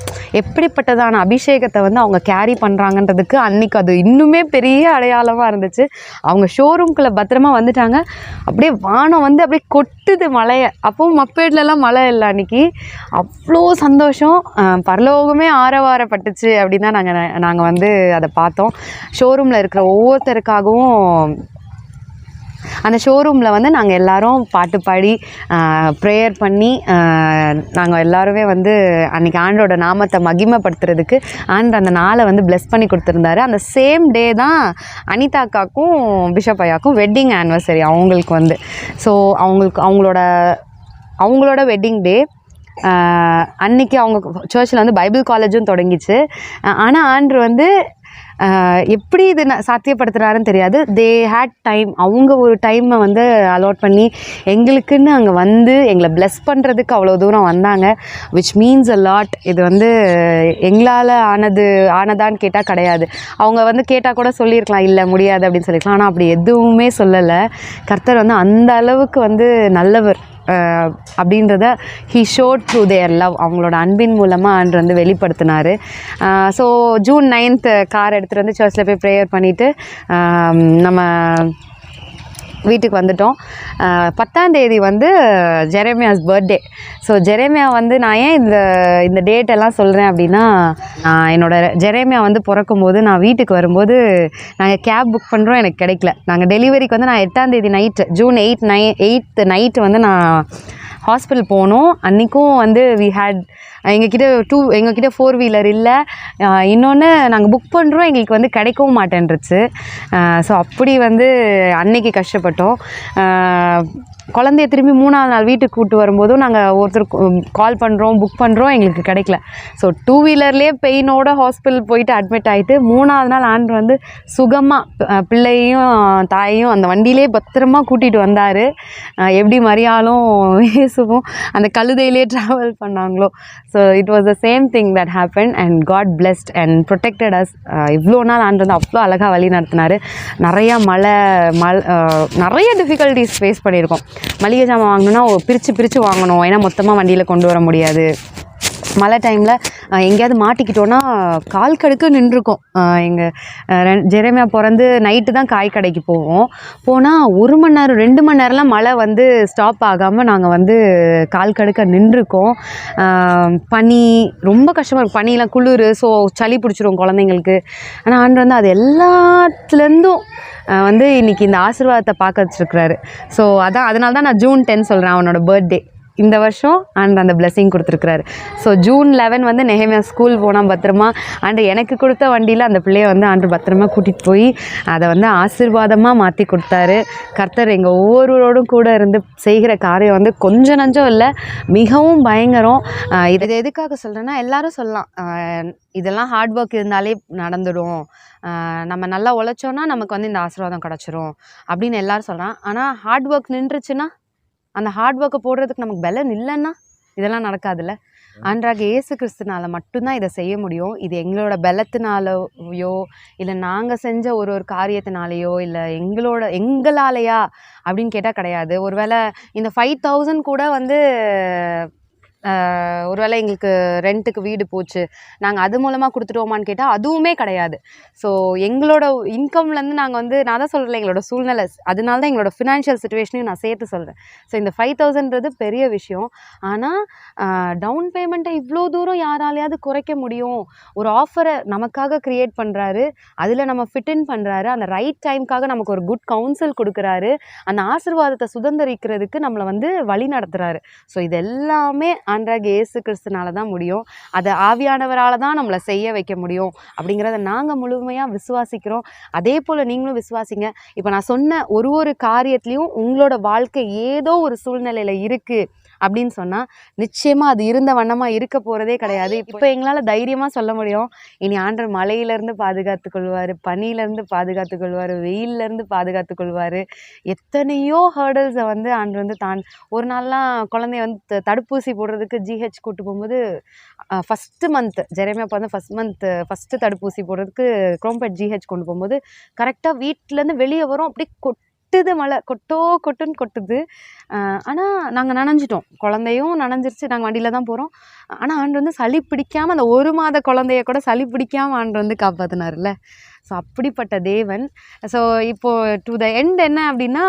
Speaker 1: எப்படிப்பட்டதான அபிஷேகத்தை வந்து அவங்க கேரி பண்ணுறாங்கன்றதுக்கு அன்றைக்கி அது இன்னுமே பெரிய அடையாளமாக இருந்துச்சு. அவங்க ஷோரூம்குள்ளே பத்திரமா வந்துட்டாங்க. அப்படியே வானம் வந்து அப்படியே கொட்டுது மழையை. அப்போவும் மப்பேட்லலாம் மழை இல்லை அன்றைக்கி. அவ்வளோ சந்தோஷம், பரலோகமே ஆரவாரப்பட்டுச்சு அப்படின்னு தான் நாங்கள் வந்து அதை பார்த்தோம். ஷோரூமில் இருக்கிற ஒவ்வொருத்தருக்காகவும் அந்த ஷோரூமில் வந்து நாங்கள் எல்லோரும் பாட்டு பாடி ப்ரேயர் பண்ணி நாங்கள் எல்லாருமே வந்து அன்றைக்கி ஆண்டோட நாமத்தை மகிமைப்படுத்துறதுக்கு ஆண்டு அந்த நாளை வந்து ப்ளெஸ் பண்ணி கொடுத்துருந்தாரு. அந்த சேம் டே தான் அனிதா அக்காக்கும் பிஷப் ஐயாக்கும் வெட்டிங் ஆனிவர்சரி அவங்களுக்கு வந்து. ஸோ அவங்களோட வெட்டிங் டே அன்றைக்கி அவங்க சர்ச்சில் வந்து பைபிள் காலேஜும் தொடங்கிச்சு. ஆனால் ஆண்டு வந்து எப்படி இது சாத்தியப்படுத்துகிறாருன்னு தெரியாது. தே ஹேட் டைம், அவங்க ஒரு டைமை வந்து அலாட் பண்ணி எங்களுக்குன்னு அங்கே வந்து எங்களை ப்ளெஸ் பண்ணுறதுக்கு அவ்வளோ தூரம் வந்தாங்க. Which means a lot. இது வந்து எங்களால் ஆனதான்னு கேட்டால் கிடையாது. அவங்க வந்து கேட்டால் கூட சொல்லியிருக்கலாம் இல்லை முடியாது அப்படின்னு சொல்லியிருக்கலாம். ஆனால் அப்படி எதுவுமே சொல்லலை. கர்த்தர் வந்து அந்த அளவுக்கு வந்து நல்லவர் அப்படின்றத ஹீ ஷோட் த்ரூ தேர் லவ். அவங்களோட அன்பின் மூலமாக ஆண்டு வந்து வெளிப்படுத்தினார். ஸோ ஜூன் 9th கார் எடுத்துகிட்டு வந்து சர்ச்சில் போய் ப்ரேயர் பண்ணிவிட்டு நம்ம வீட்டுக்கு வந்துட்டோம். 10ஆம் தேதி வந்து ஜெரேமியாஸ் பர்த்டே. ஸோ ஜெரேமியா வந்து நான் ஏன் இந்த டேட்டெல்லாம் சொல்கிறேன் அப்படின்னா, ஜெரேமியா வந்து பிறக்கும்போது நான் வீட்டுக்கு வரும்போது நாங்கள் கேப் புக் பண்ணுறோம், எனக்கு கிடைக்கல. நாங்கள் டெலிவரிக்கு வந்து நான் 8ஆம் தேதி நைட்டு ஜூன் 8th நைட்டு வந்து நான் ஹாஸ்பிட்டல் போனோம். அன்றைக்கும் வந்து எங்ககிட்ட 4 வீலர் இல்லை. இன்னொன்று நாங்கள் புக் பண்ணுறோம், எங்களுக்கு வந்து கிடைக்கவும் மாட்டேன்ருச்சு. ஸோ அப்படி வந்து அன்னைக்கு கஷ்டப்பட்டோம். குழந்தைய திரும்பி 3ஆவது நாள் வீட்டுக்கு கூப்பிட்டு வரும்போதும் நாங்கள் ஒருத்தருக்கு கால் பண்ணுறோம், புக் பண்ணுறோம், எங்களுக்கு கிடைக்கல. ஸோ 2 வீலர்லேயே பெயினோட ஹாஸ்பிட்டல் போயிட்டு அட்மிட் ஆகிட்டு 3ஆவது நாள் ஆண்டு வந்து சுகமாக பிள்ளையும் தாயையும் அந்த வண்டியிலே பத்திரமா கூட்டிகிட்டு வந்தார். எப்படி மரியாளும் இயேசுவும் அந்த கழுதையிலே ட்ராவல் பண்ணாங்களோ. So it was the same thing that happen and God blessed and protected us. இவ்வளோ நாள் ஆண்டு வந்து அவ்வளோ அழகாக வழி நடத்தினார். நிறைய டிஃபிகல்ட்டிஸ் ஃபேஸ் பண்ணியிருக்கோம். மளிகை ஜாமான் வாங்கணுன்னா பிரித்து வாங்கணும், ஏன்னா மொத்தமாக வண்டியில் கொண்டு வர முடியாது. மழை டைமில் எங்கேயாவது மாட்டிக்கிட்டோன்னா கால் கடுக்க நின்றுருக்கோம். ஜெரேமியா பிறந்து நைட்டு தான் காய் கடைக்கு போனால் 1 மணி நேரம் 2 மணி நேரம்லாம் மழை வந்து ஸ்டாப் ஆகாமல் நாங்கள் வந்து கால் கடுக்க நின்றுருக்கோம். பனி ரொம்ப கஷ்டமாக இருக்கும். பனியெலாம் குளிர், ஸோ சளி பிடிச்சிரும் குழந்தைங்களுக்கு. ஆனால் ஆண்டு வந்து அது எல்லாத்துலேருந்தும் வந்து இன்றைக்கி இந்த ஆசீர்வாதத்தை பார்க்க வச்சுருக்கிறாரு. ஸோ அதனால தான் நான் ஜூன் 10 சொல்கிறேன், அவனோட பர்த்டே. இந்த வருஷம் ஆண்டு அந்த பிளெஸிங் கொடுத்துருக்குறாரு. ஸோ ஜூன் 11 வந்து நெஹேமியா ஸ்கூல் போனால் பத்திரமா ஆண்டு எனக்கு கொடுத்த வண்டியில் அந்த பிள்ளையை வந்து ஆண்டு பத்திரமா கூட்டிகிட்டு போய் அதை வந்து ஆசீர்வாதமாக மாற்றி கொடுத்தாரு. கர்த்தர் எங்கள் ஒவ்வொருவரோடும் கூட இருந்து செய்கிற காரியம் வந்து கொஞ்சம் நஞ்சம் இல்லை, மிகவும் பயங்கரம். இதை எதுக்காக சொல்கிறேன்னா, எல்லாரும் சொல்லலாம் இதெல்லாம் ஹார்ட் ஒர்க் இருந்தாலே நடந்துடும், நம்ம நல்லா உழைச்சோன்னா நமக்கு வந்து இந்த ஆசீர்வாதம் கிடச்சிரும் அப்படின்னு எல்லோரும் சொல்கிறான். ஆனால் ஹார்ட் ஒர்க் நின்றுச்சுன்னா, அந்த ஹார்ட் ஒர்க்கை போடுறதுக்கு நமக்கு பலன் இல்லைன்னா இதெல்லாம் நடக்காதுல்ல. ஆண்டவராக இயேசு கிறிஸ்துனால மட்டும்தான் இதை செய்ய முடியும். இது எங்களோட பலத்தினாலேயோ இல்லை நாங்கள் செஞ்ச ஒரு காரியத்தினாலேயோ இல்லை எங்களாலேயா அப்படின்னு கேட்டால் கிடையாது. ஒருவேளை இந்த 5,000 கூட வந்து ஒருவேளை எங்களுக்கு ரெண்ட்டுக்கு வீடு போச்சு, நாங்கள் அது மூலமாக கொடுத்துட்டோமான்னு கேட்டால் அதுவுமே கிடையாது. ஸோ எங்களோட இன்கம்லேருந்து நாங்கள் வந்து, நான் தான் சொல்கிறேன், எங்களோட சூழ்நிலை, அதனால தான் எங்களோட ஃபினான்ஷியல் சுச்சுவேஷனையும் நான் சேர்த்து சொல்கிறேன். ஸோ இந்த 5,000ன்றது பெரிய விஷயம். ஆனால் டவுன் பேமெண்ட்டை இவ்வளோ தூரம் யாராலையாவது குறைக்க முடியும்? ஒரு ஆஃபரை நமக்காக க்ரியேட் பண்ணுறாரு, அதில் நம்ம ஃபிட்டின் பண்ணுறாரு, அந்த ரைட் டைமுக்காக நமக்கு ஒரு குட் கவுன்சில் கொடுக்குறாரு, அந்த ஆசீர்வாதத்தை சுதந்திரிக்கிறதுக்கு நம்மளை வந்து வழி நடத்துகிறாரு. ஸோ இது எல்லாமே ஆண்டவராகிய இயேசு கிறிஸ்துனால தான் முடியும். அதை ஆவியானவரால் தான் நம்மளை செய்ய வைக்க முடியும் அப்படிங்கிறத நாங்கள் முழுமையாக விசுவாசிக்கிறோம். அதே போல் நீங்களும் விசுவாசிங்க. இப்போ நான் சொன்ன ஒரு காரியத்துலேயும் உங்களோட வாழ்க்கை ஏதோ ஒரு சூழ்நிலையில் இருக்குது அப்படின்னு சொன்னால் நிச்சயமாக அது இருந்த வண்ணமாக இருக்க போகிறதே கிடையாது. இப்போ எங்களால் தைரியமாக சொல்ல முடியும், இனி ஆண்டவர் மழையிலேருந்து பாதுகாத்து கொள்வார், பனியிலேருந்து பாதுகாத்து கொள்வார், வெயிலேருந்து பாதுகாத்து கொள்வார். எத்தனையோ ஹேர்டல்ஸை வந்து ஆண்டவர் வந்து ஒரு நாள்லாம் குழந்தைய வந்து தடுப்பூசி போடுறதுக்கு GH கூட்டு போகும்போது ஃபஸ்ட்டு மந்த் ஜெரேமியா வந்து ஃபஸ்ட்டு தடுப்பூசி போடுறதுக்கு குரோம்பேட் GH கொண்டு போகும்போது கரெக்டாக வீட்டிலேருந்து வெளியே வரும், அப்படி மழை கொட்டுன்னு கொட்டுது. ஆனால் நாங்கள் நனைஞ்சிட்டோம், குழந்தையும் நனைஞ்சிருச்சு, நாங்கள் வண்டியில் தான் போகிறோம். ஆனால் ஆண்டு வந்து சளி பிடிக்காமல், அந்த 1 மாத குழந்தைய கூட சளி பிடிக்காமல் ஆண்டு வந்து காப்பாற்றினார்ல. ஸோ அப்படிப்பட்ட தேவன். ஸோ இப்போது டு த எண்ட் என்ன அப்படின்னா,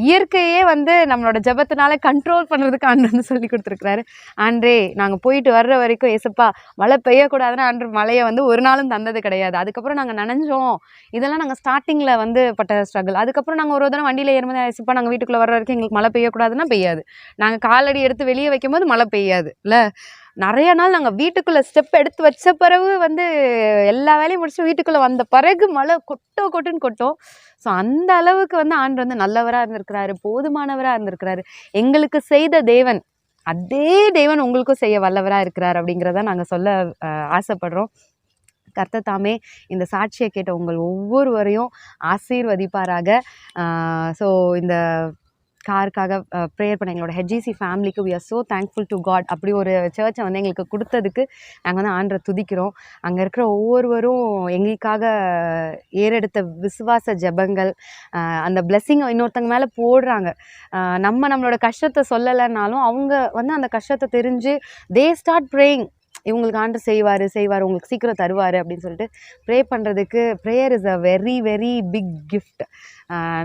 Speaker 1: இயற்கையே வந்து நம்மளோட ஜெபத்தினால கண்ட்ரோல் பண்ணுறதுக்கு ஆண்டு வந்து சொல்லி கொடுத்துருக்குறாரு. ஆண்டே நாங்கள் போயிட்டு வர்ற வரைக்கும் ஏசப்பா மழை பெய்யக்கூடாதுன்னு ஆண்டு மழையை வந்து ஒரு நாளும் தந்தது கிடையாது. அதுக்கப்புறம் நாங்கள் நனைஞ்சோம். இதெல்லாம் நாங்கள் ஸ்டார்டிங்கில் வந்து பட்ட ஸ்ட்ரகிள். அதுக்கப்புறம் நாங்கள் ஒரு தடவை வண்டியில் ஏறும்போது ஏசப்பா நாங்கள் வீட்டுக்குள்ளே வர்ற வரைக்கும் எங்களுக்கு மழை பெய்யக்கூடாதுன்னா பெய்யாது. நாங்கள் காலடி எடுத்து வெளியே வைக்கும் போது மழை பெய்யாது இல்லை. நிறைய நாள் நாங்கள் வீட்டுக்குள்ளே ஸ்டெப் எடுத்து வச்ச பிறகு வந்து எல்லா வேலையும் முடிச்சு வீட்டுக்குள்ளே வந்த பிறகு மழை கொட்டுன்னு கொட்டும். ஸோ அந்த அளவுக்கு வந்து ஆண்டு வந்து நல்லவராக இருந்திருக்கிறாரு, போதுமானவராக இருந்திருக்கிறாரு. எங்களுக்கு செய்த தேவன் அதே தேவன் உங்களுக்கும் செய்ய வல்லவராக இருக்கிறார் அப்படிங்கிறத நாங்கள் சொல்ல ஆசைப்படுறோம். கர்த்தர் தாமே இந்த சாட்சியை கேட்ட உங்கள் ஒவ்வொருவரையும் ஆசீர்வதிப்பாராக. ஸோ இந்த காருக்காக ப்ரேயர் பண்ண எங்களோட ஹெச்ஜிசி ஃபேமிலிக்கு we are so thankful to God. அப்படி ஒரு சர்ச்சை வந்து எங்களுக்கு கொடுத்ததுக்கு நாங்கள் வந்து ஆண்டரை துதிக்கிறோம். அங்கே இருக்கிற ஒவ்வொருவரும் எங்களுக்காக ஏறெடுத்த விசுவாச ஜெபங்கள், அந்த பிளெஸ்ஸிங்கை இன்னொருத்தங்க மேலே போடுறாங்க. நம்மளோட கஷ்டத்தை சொல்லலைன்னாலும் அவங்க வந்து அந்த கஷ்டத்தை தெரிஞ்சு they start praying. இவங்களுக்கு ஆண்டு செய்வார், உங்களுக்கு சீக்கிரம் தருவார் அப்படின்னு சொல்லிட்டு ப்ரே பண்ணுறதுக்கு prayer is a very very big gift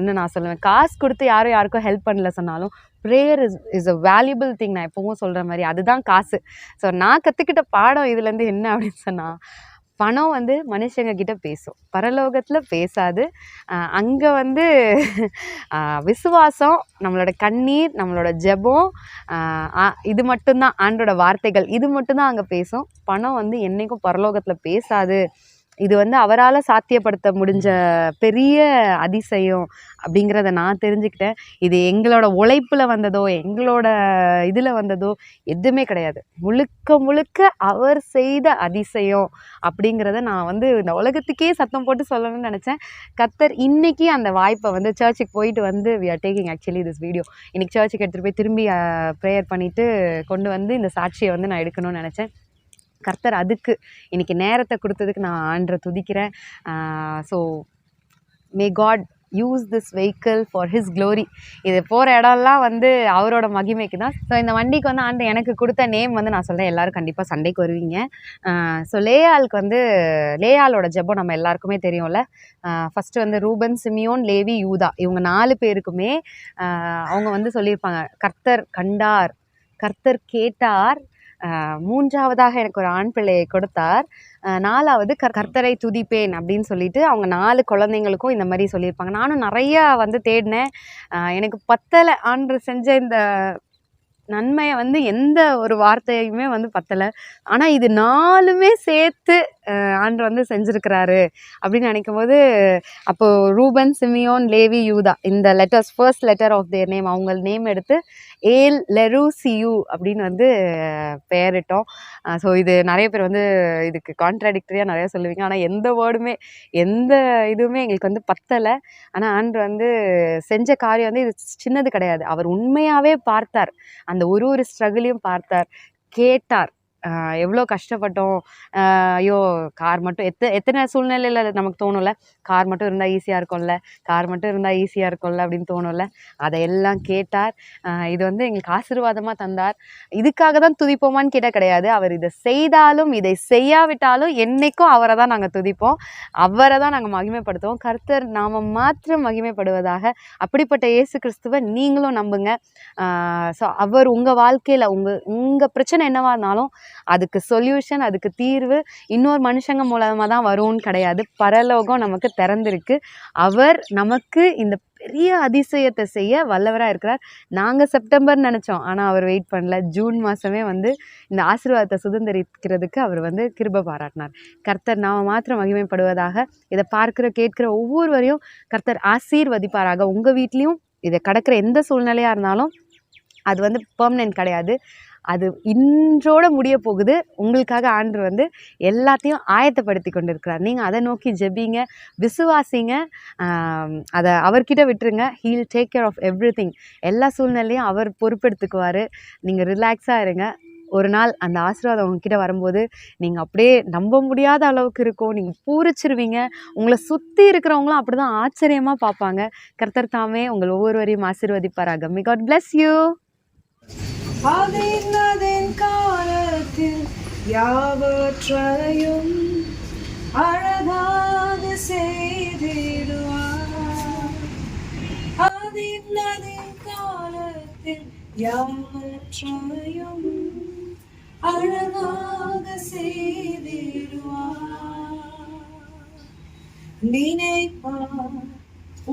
Speaker 1: நான் சொல்லுவேன். காசு கொடுத்து யாருக்கும் ஹெல்ப் பண்ணல சொன்னாலும் prayer is a valuable thing. நான் எப்பவும் சொல்கிற மாதிரி அதுதான் காசு. ஸோ நான் கற்றுக்கிட்ட பாடம் இதுலேருந்து என்ன அப்படின்னு சொன்னால், பணம் வந்து மனுஷங்க கிட்ட பேசும், பரலோகத்தில் பேசாது. அங்கே வந்து விசுவாசம், நம்மளோட கண்ணீர், நம்மளோட ஜெபம், இது மட்டும்தான் ஆண்டோட வார்த்தைகள், இது மட்டும்தான் அங்கே பேசும். பணம் வந்து என்றைக்கும் பரலோகத்தில் பேசாது. இது வந்து அவரால் சாத்தியப்படுத்த முடிஞ்ச பெரிய அதிசயம் அப்படிங்கிறத நான் தெரிஞ்சுக்கிட்டேன். இது எங்களோட உழைப்பில் வந்ததோ எங்களோட இதில் வந்ததோ எதுவுமே கிடையாது. முழுக்க அவர் செய்த அதிசயம் அப்படிங்கிறத நான் வந்து இந்த உலகத்துக்கே சத்தம் போட்டு சொல்லணும்னு நினச்சேன். கர்த்தர் இன்றைக்கி அந்த வாய்ப்பை வந்து சர்ச்சுக்கு போயிட்டு வந்து we are taking actually this video. இன்றைக்கி சர்ச்சுக்கு எடுத்துகிட்டு போய் திரும்பி ப்ரேயர் பண்ணிவிட்டு கொண்டு வந்து இந்த சாட்சியை வந்து நான் எடுக்கணும்னு நினச்சேன். கர்த்தர் அதுக்கு இன்றைக்கி நேரத்தை கொடுத்ததுக்கு நான் ஆண்டரை துதிக்கிறேன். So may God use this vehicle for his glory. இது போகிற இடம்லாம் வந்து அவரோட மகிமைக்கு தான். ஸோ இந்த வண்டிக்கு வந்து ஆண்டு எனக்கு கொடுத்த நேம் வந்து நான் சொல்கிறேன், எல்லோரும் கண்டிப்பாக சண்டைக்கு வருவீங்க. ஸோ லேயாளுக்கு வந்து லேயாளோட ஜெபம் நம்ம எல்லாருக்குமே தெரியும்ல. ஃபஸ்ட்டு வந்து ரூபன், சிமியோன், லேவி, யூதா, இவங்க 4 பேருக்குமே அவங்க வந்து சொல்லியிருப்பாங்க, கர்த்தர் கண்டார், கர்த்தர் கேட்டார், 3ஆவதாக எனக்கு ஒரு ஆண் பிள்ளையை கொடுத்தார், 4ஆவது கர்த்தரை துதிப்பேன் அப்படின்னு சொல்லிட்டு அவங்க 4 குழந்தைங்களுக்கும் இந்த மாதிரி சொல்லியிருப்பாங்க. நானும் நிறையா வந்து தேடினேன். எனக்கு பத்தலை ஆண்டு செஞ்ச இந்த நன்மையை வந்து எந்த ஒரு வார்த்தையுமே வந்து பத்தலை. ஆனால் இது 4மே சேர்த்து ஆண்டு வந்து செஞ்சுருக்கிறாரு அப்படின்னு நினைக்கும் போது, அப்போது ரூபன், சிமியோன், லேவி, யூதா இந்த letters, first letter of their name, அவங்க நேம் எடுத்து ஏல் லெருசியூ அப்படின்னு வந்து பெயரிட்டோம். ஸோ இது நிறைய பேர் வந்து இதுக்கு கான்ட்ராடிக்டரியாக நிறையா சொல்லுவீங்க. ஆனால் எந்த வேர்டுமே எந்த இதுவுமே எங்களுக்கு வந்து பத்தலை. ஆனால் ஆண்டு வந்து செஞ்ச காரியம் வந்து இது சின்னது கிடையாது. அவர் உண்மையாகவே பார்த்தார், அந்த ஒரு ஸ்ட்ரகிளையும் பார்த்தார், கேட்டார். எவ்வளோ கஷ்டப்பட்டோம். ஐயோ கார் மட்டும் எத்தனை சூழ்நிலையில் நமக்கு தோணும்ல, கார் மட்டும் இருந்தால் ஈஸியாக இருக்கும்ல அப்படின்னு தோணும்ல. அதையெல்லாம் கேட்டார். இது வந்து எங்களுக்கு ஆசீர்வாதமாக தந்தார். இதுக்காக தான் துதிப்போமான்னு கேட்டால் கிடையாது. அவர் இதை செய்தாலும் இதை செய்யாவிட்டாலும் என்றைக்கும் அவரை தான் நாங்கள் துதிப்போம், அவரை தான் நாங்கள் மகிமைப்படுத்துவோம். கர்த்தர் நாம மாத்திரம் மகிமைப்படுவதாக. அப்படிப்பட்ட இயேசு கிறிஸ்துவை நீங்களும் நம்புங்க. ஸோ அவர் உங்கள் வாழ்க்கையில் உங்கள் பிரச்சனை என்னவா இருந்தாலும் அதுக்கு சொல்யூஷன், அதுக்கு தீர்வு இன்னொரு மனுஷங்க மூலமாக தான் வரும்னு கிடையாது. பரலோகம் நமக்கு திறந்திருக்கு. அவர் நமக்கு இந்த பெரிய அதிசயத்தை செய்ய வல்லவராக இருக்கிறார். நாங்கள் செப்டம்பர் நினச்சோம், ஆனால் அவர் வெயிட் பண்ணல. ஜூன் மாதமே வந்து இந்த ஆசீர்வாதத்தை சுதந்திரிக்கிறதுக்கு அவர் வந்து கிருபை பாராட்டினார். கர்த்தர் நாம மாத்திரம் மகிமைப்படுவதாக. இதை பார்க்குற கேட்குற ஒவ்வொருவரையும் கர்த்தர் ஆசீர்வதிப்பாராக. உங்கள் வீட்லேயும் இதை கடக்கிற எந்த சூழ்நிலையாக இருந்தாலும் அது வந்து பெர்மனன்ட் கிடையாது. அது இன்றோட முடிய போகுது. உங்களுக்காக ஆண்டவர் வந்து எல்லாத்தையும் ஆயத்தப்படுத்தி கொண்டு இருக்கிறார். நீங்கள் அதை நோக்கி ஜெபிங்க, விசுவாசிங்க, அதை அவர்கிட்ட விட்டுருங்க. He'll take care of everything. எல்லா சூழ்நிலையும் அவர் பொறுப்பெடுத்துக்குவார். நீங்கள் ரிலாக்ஸாக இருங்க. ஒரு நாள் அந்த ஆசீர்வாதம் உங்ககிட்ட வரும்போது நீங்கள் அப்படியே நம்ப முடியாத அளவுக்கு இருக்கும். நீங்கள் பூரிச்சிருவீங்க. உங்களை சுற்றி இருக்கிறவங்களும் அப்படி தான் ஆச்சரியமாக பார்ப்பாங்க. கர்த்தர் தாமே உங்கள் ஒவ்வொருவரையும் ஆசீர்வதிப்பாராக. May God bless you.
Speaker 3: அதின் காலத்தில் யாவற்றையும் அழகாக இன்னதே காலத்தில் யாவற்றையும் அழகாக செய்திடுவார். நினைப்பார்,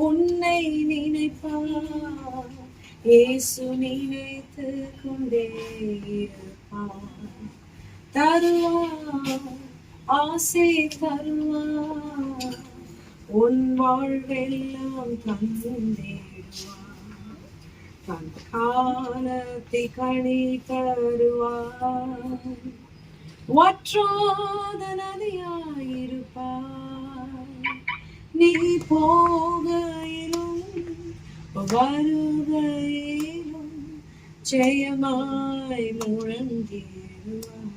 Speaker 3: உன்னை நினைப்பார், இயேசு நினைத்து கொண்டே இருப்பார். தருவார், ஆசை தருவார், உன் வாழ்வெல்லாம் தந்தேடுவார். தன் காலத்தை கனி தருவார், வற்றாத நதியாயிருப்பார். நீ போகையிலும் வருகையிலும் ஜெயமாய் முழங்கிடுவார்.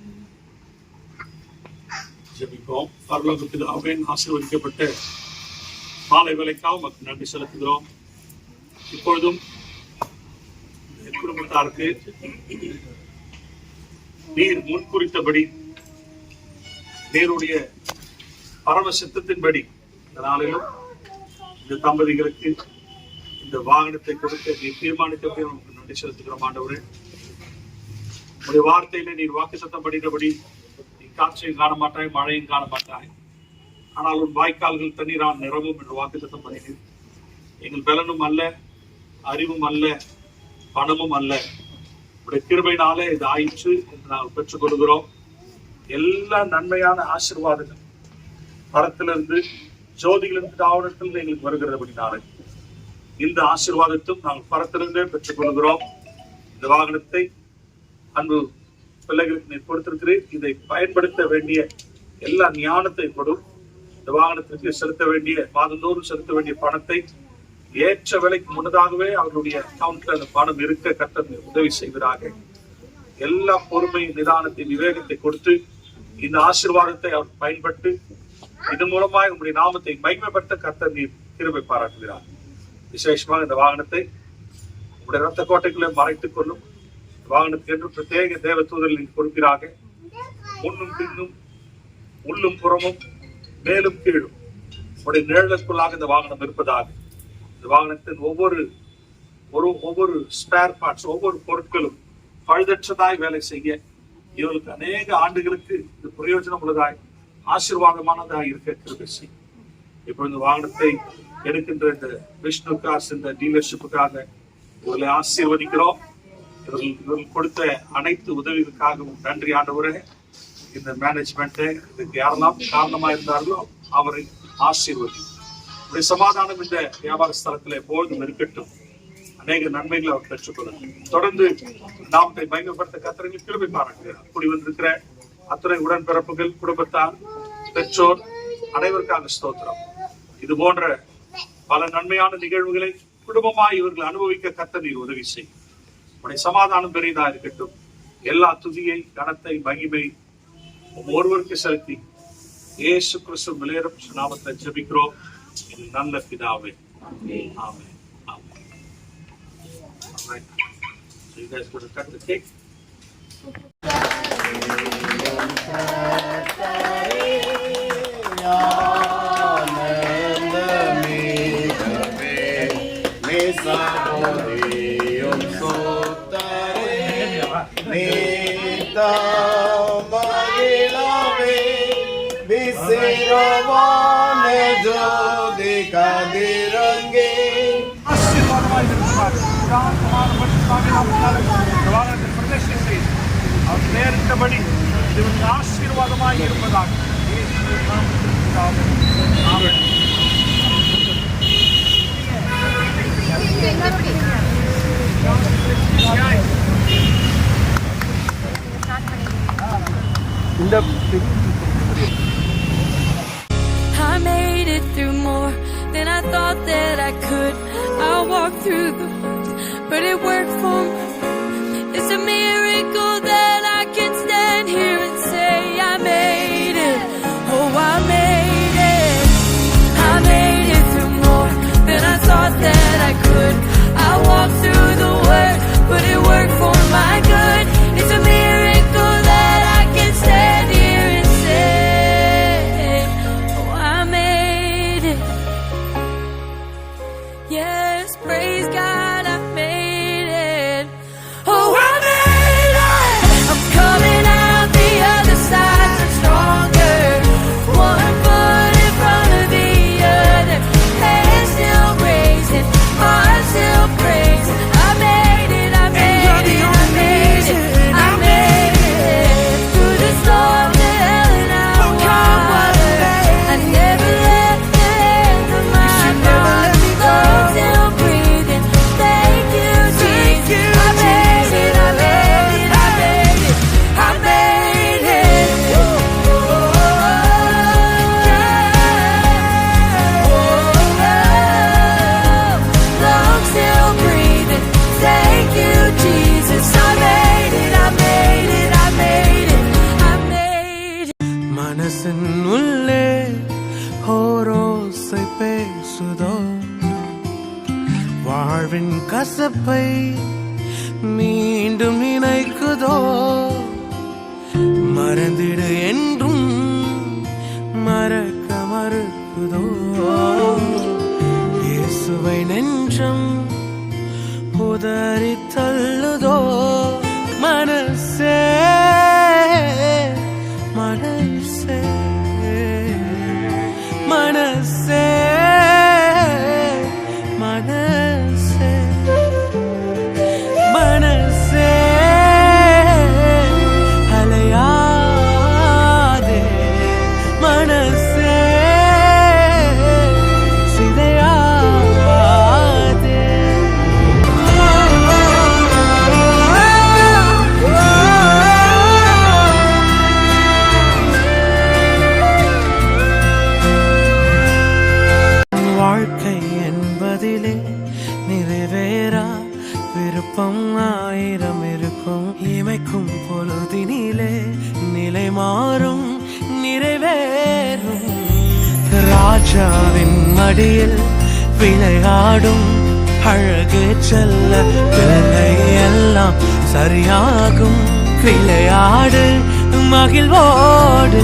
Speaker 4: ஜெபிப்போம். பரலோக பிதாவே, ஆசீர்வதிக்கப்பட்ட மாலை வேலைக்காக மக்கள் நன்றி செலுத்துகிறோம். இப்பொழுதும் குடும்பத்தாருக்கு நீர் முன்குறித்தபடி நீருடைய பரம சித்தத்தின்படி இந்த நாளிலும் இந்த தம்பதிகளுக்கு இந்த வாகனத்தை கொடுக்க நீர் தீர்மானித்தபடி உங்களுக்கு நன்றி செலுத்துகிறோம். ஆண்டவரே, உடைய வார்த்தையில நீர் வாக்கு சத்தம் படித்தபடி நீ காற்றையும் காண மாட்டாய், மழையும் காண மாட்டாய், ஆனால் உன் வாய்க்கால்கள் தண்ணீரால் நிறவும் என்று வாக்கு சத்தம் பண்ணினீர். எங்கள் பலனும் அல்ல, அறிவும் அல்ல, பணமும் அல்ல, உடைய கிருபையினாலே இது ஆயிற்று என்று நாங்கள் பெற்றுக் கொள்கிறோம். எல்லா நன்மையான ஆசீர்வாதங்கள் பரத்திலிருந்து ஜோதிகளின் தாவரத்தில் எங்களுக்கு வருகிறபடினாலே இந்த ஆசீர்வாதத்தும் நாங்கள் பரத்திலிருந்தே பெற்றுக் கொள்கிறோம். இந்த வாகனத்தை அன்பு பிள்ளைகளுக்கு நீர் கொடுத்திருக்கிறேன். இதை பயன்படுத்த வேண்டிய எல்லா ஞானத்தை கொடும். இந்த வாகனத்திற்கு செலுத்த வேண்டிய மாதந்தோறும் செலுத்த வேண்டிய பணத்தை ஏற்ற விலைக்கு முன்னதாகவே அவர்களுடைய அக்கௌண்ட்ல அந்த பணம் இருக்க கர்த்தர் உதவி செய்வதாக. எல்லா பொறுமை, நிதானத்தை, விவேகத்தை கொடுத்து இந்த ஆசீர்வாதத்தை அவர் பயன்பட்டு இதன் மூலமாக உங்களுடைய நாமத்தை மகிமைப்பட்ட கர்த்தர் நீர் கிருபை பாராட்டுகிறார். விசேஷமாக இந்த வாகனத்தை உங்களுடைய ரத்த கோட்டைக்குள்ளே மறைத்துக் கொள்ளும். வாகனத்துக்கு என்று பிரத்யேக தேவ தூதர்கள் கொடுக்கிறாக. முன்னும் பின்னும் உள்ளும் புறமும் மேலும் கீழும் உடைய நிழலுக்குள்ளாக இந்த வாகனம் இருப்பதாக. இந்த வாகனத்தின் ஒவ்வொரு ஸ்பேர் பார்ட்ஸ், ஒவ்வொரு பொருட்களும் பழுதற்றதாய் வேலை செய்ய இவர்களுக்கு அநேக ஆண்டுகளுக்கு இது பிரயோஜனம் உள்ளதாய் ஆசீர்வாதமானதாய் இருக்க கிருபை செய்யும். இப்போ இந்த வாகனத்தை எடுக்கின்ற இந்த விஷ்ணு கார்ஸ் இந்த டீலர்ஷிப்புக்காக இவர்களை ஆசீர்வதிக்கிறோம். இவர்கள் கொடுத்த அனைத்து உதவிகளுக்காகவும் நன்றி ஆண்டவரே. இந்த மேனேஜ்மெண்ட்டை இதுக்கு யாரெல்லாம் காரணமா இருந்தார்களோ அவரை ஆசீர்வதி. உடைய சமாதானம் இந்த வியாபார ஸ்தலத்தில் எப்பொழுதும் இருக்கட்டும். அநேக நன்மைகளை அவர் பெற்றுக்கொள்ளும். தொடர்ந்து நாமத்தை மகிமைப்படுத்த கர்த்தருக்கு கிருபை பாராட்டுகிறார். கூடி வந்திருக்கிற அத்தனை உடன்பிறப்புகள், குடும்பத்தார், பெற்றோர் அனைவருக்காக ஸ்தோத்திரம். இது போன்ற பல நன்மையான நிகழ்வுகளை குடும்பமாய் இவர்கள் அனுபவிக்க கர்த்தர் நீர் உதவி செய்யும். உடைய சமாதானம் பெரியதா இருக்கட்டும். எல்லா துதியை, கனத்தை, மகிமை ஒருவருக்கு செலுத்தி இயேசு கிறிஸ்து விலையேறும் நாமத்தில் ஜெபிக்கிறோம் நல்ல பிதாவே. ஆமென். ஆமென். All right. So you guys going to cut the cake? பிரதேசத்தை அவர் நேரிட்டபடி இது ஆசீர்வாதமாக இருப்பதாக
Speaker 5: I made it through more than I thought that I could. I walked through the woods, but it worked for me. It's a miracle that I can stand here and say I made it. Oh, I made it. I made it through more than I thought that I could. I walked through the worst, but it worked for my good. It's a miracle that I can stand here and say, oh, I made it. Yes, praise God.
Speaker 6: வாழ்வின் கசப்பை மீண்டும் நினைக்குதோ மறந்திடு என்றும் மறக்க மறுக்குதோ இயேசுவை நெஞ்சம் உதறி தள்ளுதோ மனசே மனசே மனசே மனசே மனசே அலையாதே மனசே சிதையாதே வாழ்க்கை என்பதிலே நிறைவேறா விருப்பம் ஆயிரம் இருக்கும் இமைக்கும் பொழுதினிலே நிலை மாறும் நிறைவேறும் ராஜாவின் மடியில் விளையாடும் அழகு செல்ல பிள்ளை எல்லாம் சரியாகும் விளையாடு மகிழ்வோடு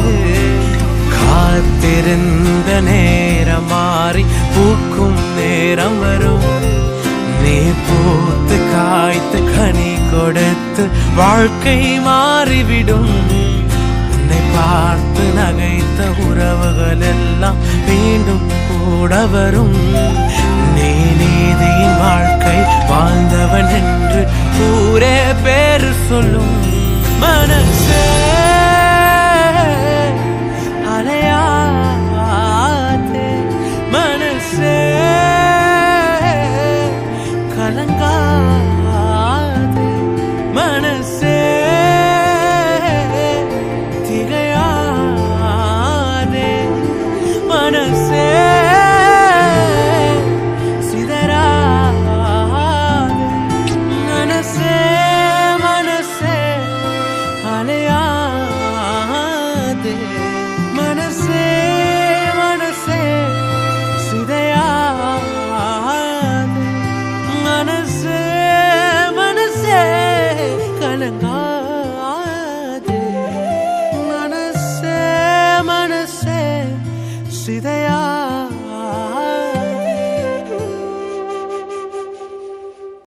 Speaker 6: காத்திருந்த நேரம் மாறி பூக்கும் நேரம் வரும் நீ பூத்து காய்த்து கனி கொடுத்து வாழ்க்கை மாறிவிடும் உன்னை பார்த்து நகைத்த உறவுகள் எல்லாம் மீண்டும் கூட வரும் நீ நீதியின் வாழ்க்கை வாழ்ந்தவன் என்று ஊரே பேரு சொல்லும் மனசே அலையாதே மனசே கலங்காதே மனசே திகையாதே மனசே சிதறாதே மனசே மனசே அலையாதே மனசே மனசே சிதையாதே மனசே மனசே கலங்காதே மனசே மனசே சிதையாதே